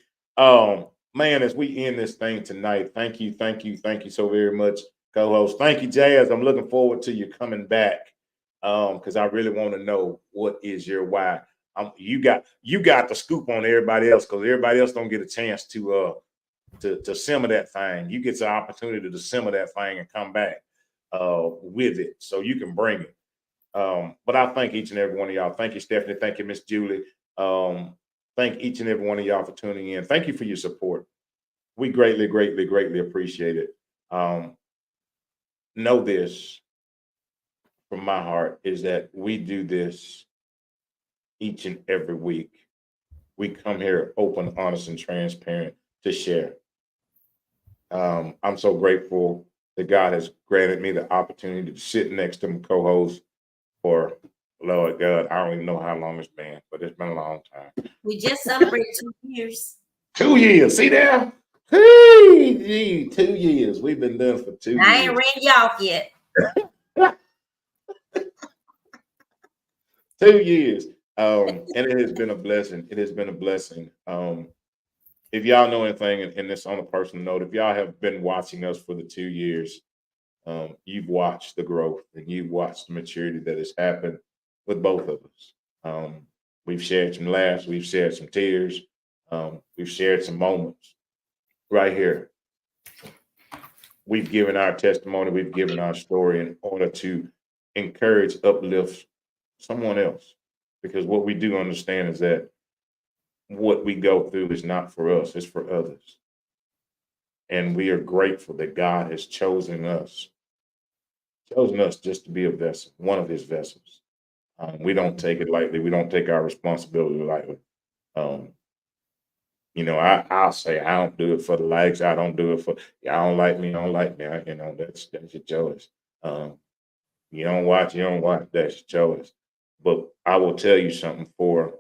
Man, as we end this thing tonight, thank you so very much, co-host. Thank you, Jazz. I'm looking forward to you coming back. Because I really want to know what is your why. You got the scoop on everybody else because everybody else don't get a chance to simmer that thing. You get the opportunity to simmer that thing and come back with it so you can bring it. But I thank each and every one of y'all. Thank you, Stephanie. Thank you, Miss Julie. Thank each and every one of y'all for tuning in. Thank you for your support. We greatly appreciate it. Know this from my heart is that we do this each and every week. We come here open, honest, and transparent to share. I'm so grateful that God has granted me the opportunity to sit next to my co-host for, Lord God, I don't even know how long it's been, but it's been a long time. We just celebrated 2 years. 2 years. See there? Hey, 2 years. We've been done for 2 I ain't years. ran you off yet. 2 years. And it has been a blessing. It has been a blessing. If y'all know anything, and this on a personal note, if y'all have been watching us for the 2 years, you've watched the growth and you've watched the maturity that has happened with both of us. We've shared some laughs, we've shared some tears, we've shared some moments right here. We've given our testimony, we've given our story in order to encourage, uplift someone else. Because what we do understand is that what we go through is not for us, it's for others. And we are grateful that God has chosen us just to be a vessel, one of his vessels. We don't take it lightly. We don't take our responsibility lightly. I'll say I don't do it for the likes. I don't do it for y'all don't like me. I don't like me. That's your choice. You don't watch. You don't watch. That's your choice. But I will tell you something. For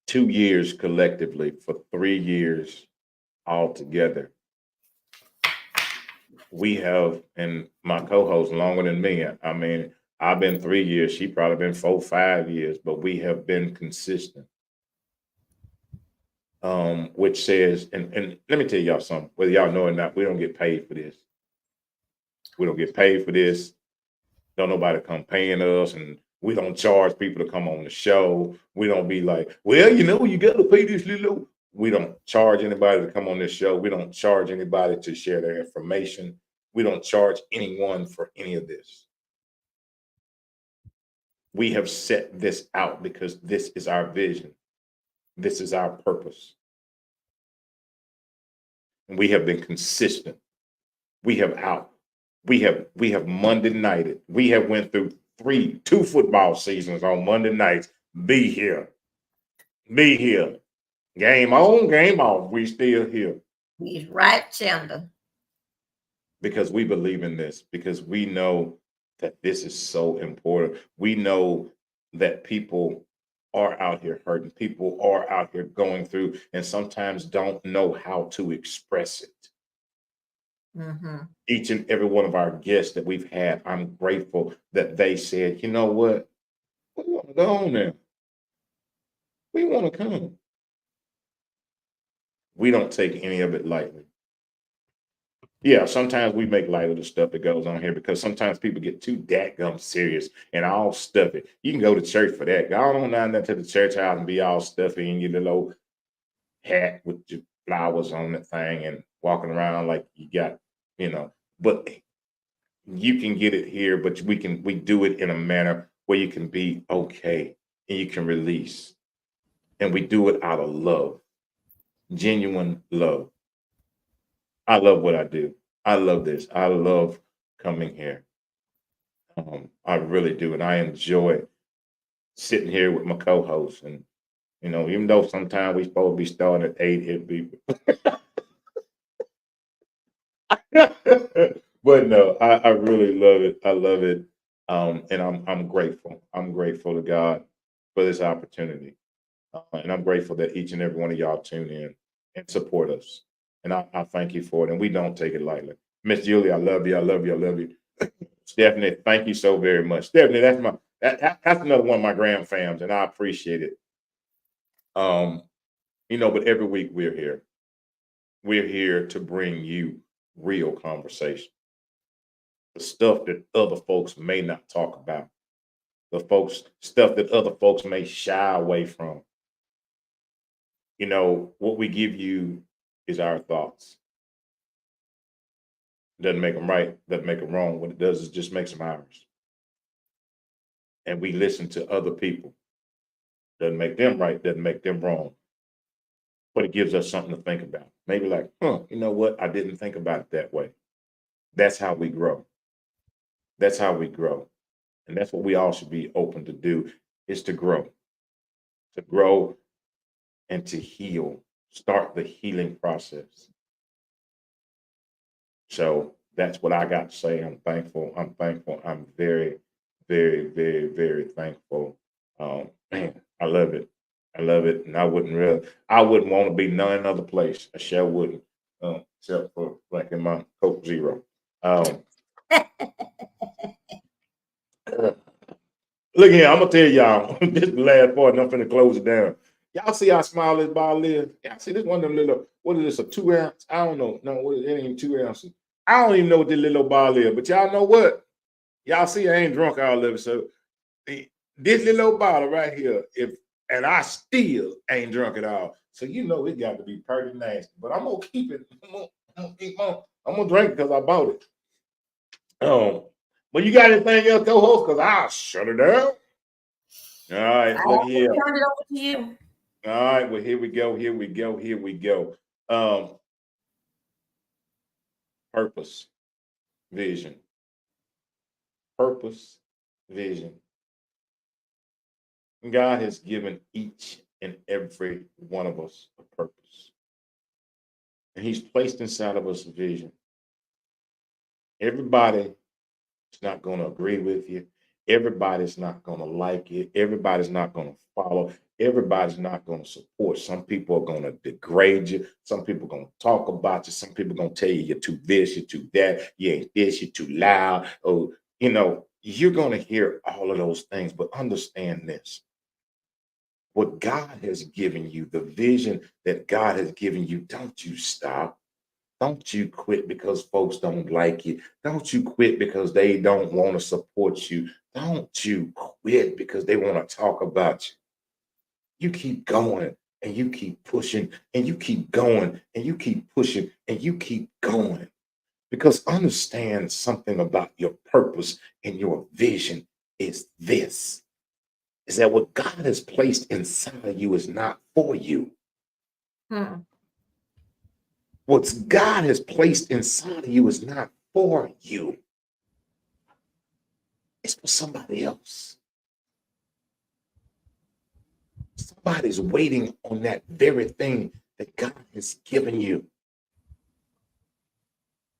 2 years collectively, for 3 years altogether, we have, and my co-host longer than me. I mean, I've been 3 years. She probably been 4, 5 years, but we have been consistent. Which says, and let me tell y'all something, whether y'all know or not, we don't get paid for this. We don't get paid for this. Don't nobody come paying us, and we don't charge people to come on the show. We don't be like, well, you got to pay this little. We don't charge anybody to come on this show. We don't charge anybody to share their information. We don't charge anyone for any of this. We have set this out because this is our vision. This is our purpose. And we have been consistent. We have Monday nighted. We have went through 2 football seasons on Monday nights. Be here. Game on, game off. We still here. He's right, Chandler. Because we believe in this, because we know that this is so important. We know that people are out here hurting. People are out here going through and sometimes don't know how to express it. Mm-hmm. Each and every one of our guests that we've had, I'm grateful that they said, you know what? We want to go on there. We want to come. We don't take any of it lightly. Yeah, sometimes we make light of the stuff that goes on here because sometimes people get too dadgum serious and all stuffy. You can go to church for that. Go on down there to the church house and be all stuffy in your little hat with your flowers on the thing and walking around like you got, but you can get it here, but we do it in a manner where you can be okay and you can release. And we do it out of love, genuine love. I love what I do. I love this. I love coming here. I really do. And I enjoy sitting here with my co-hosts. And, even though sometimes we supposed to be starting at 8, it'd be. But no, I really love it. I love it. And I'm grateful. I'm grateful to God for this opportunity. And I'm grateful that each and every one of y'all tune in and support us. And I thank you for it. And we don't take it lightly. Miss Julie, I love you. I love you. I love you. Stephanie, thank you so very much. Stephanie, that's another one of my grand fams, and I appreciate it. But every week we're here. We're here to bring you real conversation. The stuff that other folks may not talk about. Stuff that other folks may shy away from. What we give you is our thoughts. Doesn't make them right, doesn't make them wrong. What it does is just makes them ours. And we listen to other people. Doesn't make them right, doesn't make them wrong. But it gives us something to think about. Maybe like, you know what? I didn't think about it that way. That's how we grow. That's how we grow. And that's what we all should be open to do. is to grow and to heal, start the healing process. So that's what I got to say. I'm thankful. I'm thankful. I'm very, very, very, very thankful. Man, I love it. I love it. And I wouldn't want to be none other place. I sure wouldn't. Except for like in my Coke Zero. Um, Look here, I'm gonna tell y'all this is the last part, and I'm finna close it down. Y'all see how small this bottle is? Y'all see this one of them little, what is this, a 2 ounce? I don't know. No, it ain't even 2 ounces. I don't even know what this little bottle is, but y'all know what? Y'all see I ain't drunk all of it. So this little bottle right here, and I still ain't drunk at all. So you know it got to be pretty nasty. But I'm gonna keep it. I'm gonna drink it because I bought it. But you got anything else, co-host? Because I'll shut it down. All right, look here. Turn it over to you. All right, well, here we go. Here we go. Here we go. Purpose, vision. Purpose, vision. God has given each and every one of us a purpose. And He's placed inside of us a vision. Everybody is not going to agree with you. Everybody's not going to like it. Everybody's not going to follow. Everybody's not going to support. Some people are going to degrade you. Some people are going to talk about you. Some people are going to tell you you're too this, you're too that, you ain't this, you're too loud. Oh, you're going to hear all of those things, but understand this. What God has given you, the vision that God has given you, don't you stop. Don't you quit because folks don't like you. Don't you quit because they don't want to support you. Don't you quit because they want to talk about you. You keep going and you keep pushing and you keep going and you keep pushing and you keep going. Because understand something about your purpose and your vision is this, is that what God has placed inside of you is not for you. What God has placed inside of you is not for you. It's for somebody else. Somebody's waiting on that very thing that God has given you.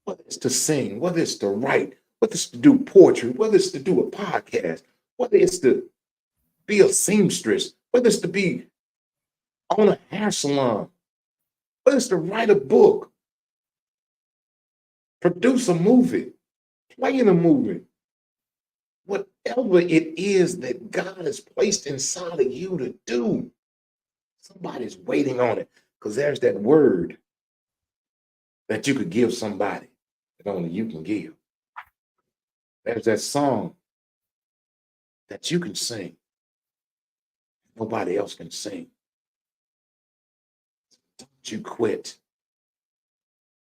Whether it's to sing, whether it's to write, whether it's to do poetry, whether it's to do a podcast, whether it's to be a seamstress, whether it's to be on a hair salon, whether it's to write a book, produce a movie, play in a movie, whatever it is that God has placed inside of you to do, somebody's waiting on it because there's that word that you could give somebody that only you can give. There's that song that you can sing. Nobody else can sing. Don't you quit.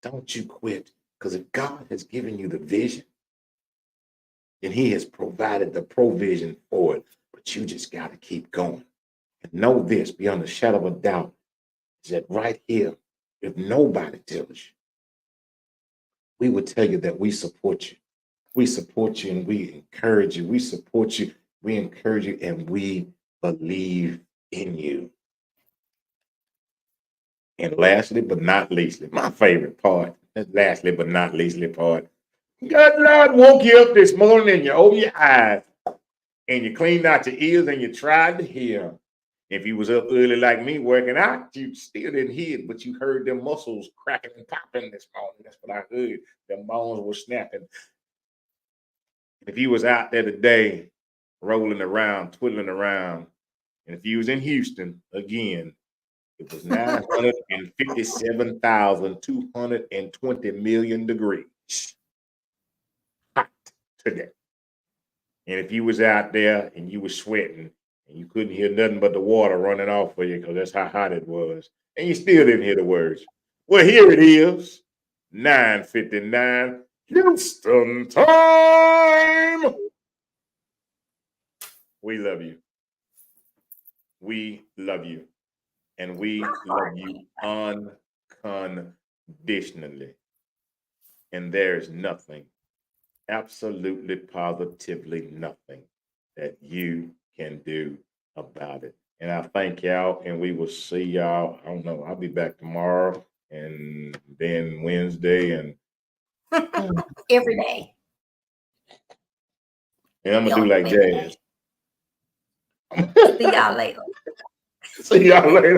Don't you quit. Because if God has given you the vision, then He has provided the provision for it. But you just got to keep going. And know this beyond a shadow of a doubt is that right here, if nobody tells you, we would tell you that we support you. We support you and we encourage you. We support you. We encourage you and we believe in you. And lastly, but not leastly, my favorite part, lastly, but not leastly part, God Lord woke you up this morning and you opened your eyes and you cleaned out your ears and you tried to hear. If you was up early like me working out, you still didn't hear it, but you heard them muscles cracking and popping this morning. That's what I heard. Them bones were snapping. If you was out there today, rolling around, twiddling around, and if you was in Houston, again, it was 957,220 million degrees hot today. And if you was out there and you was sweating and you couldn't hear nothing but the water running off for you because that's how hot it was, and you still didn't hear the words. Well, here it is, 9:59 Houston time. We love you. We love you. And we love you unconditionally. And there's nothing, absolutely positively nothing that you can do about it. And I thank y'all, and we will see y'all. I don't know. I'll be back tomorrow and then Wednesday, and Every day. I'm gonna do like Every Jazz. day. See y'all later. See y'all later.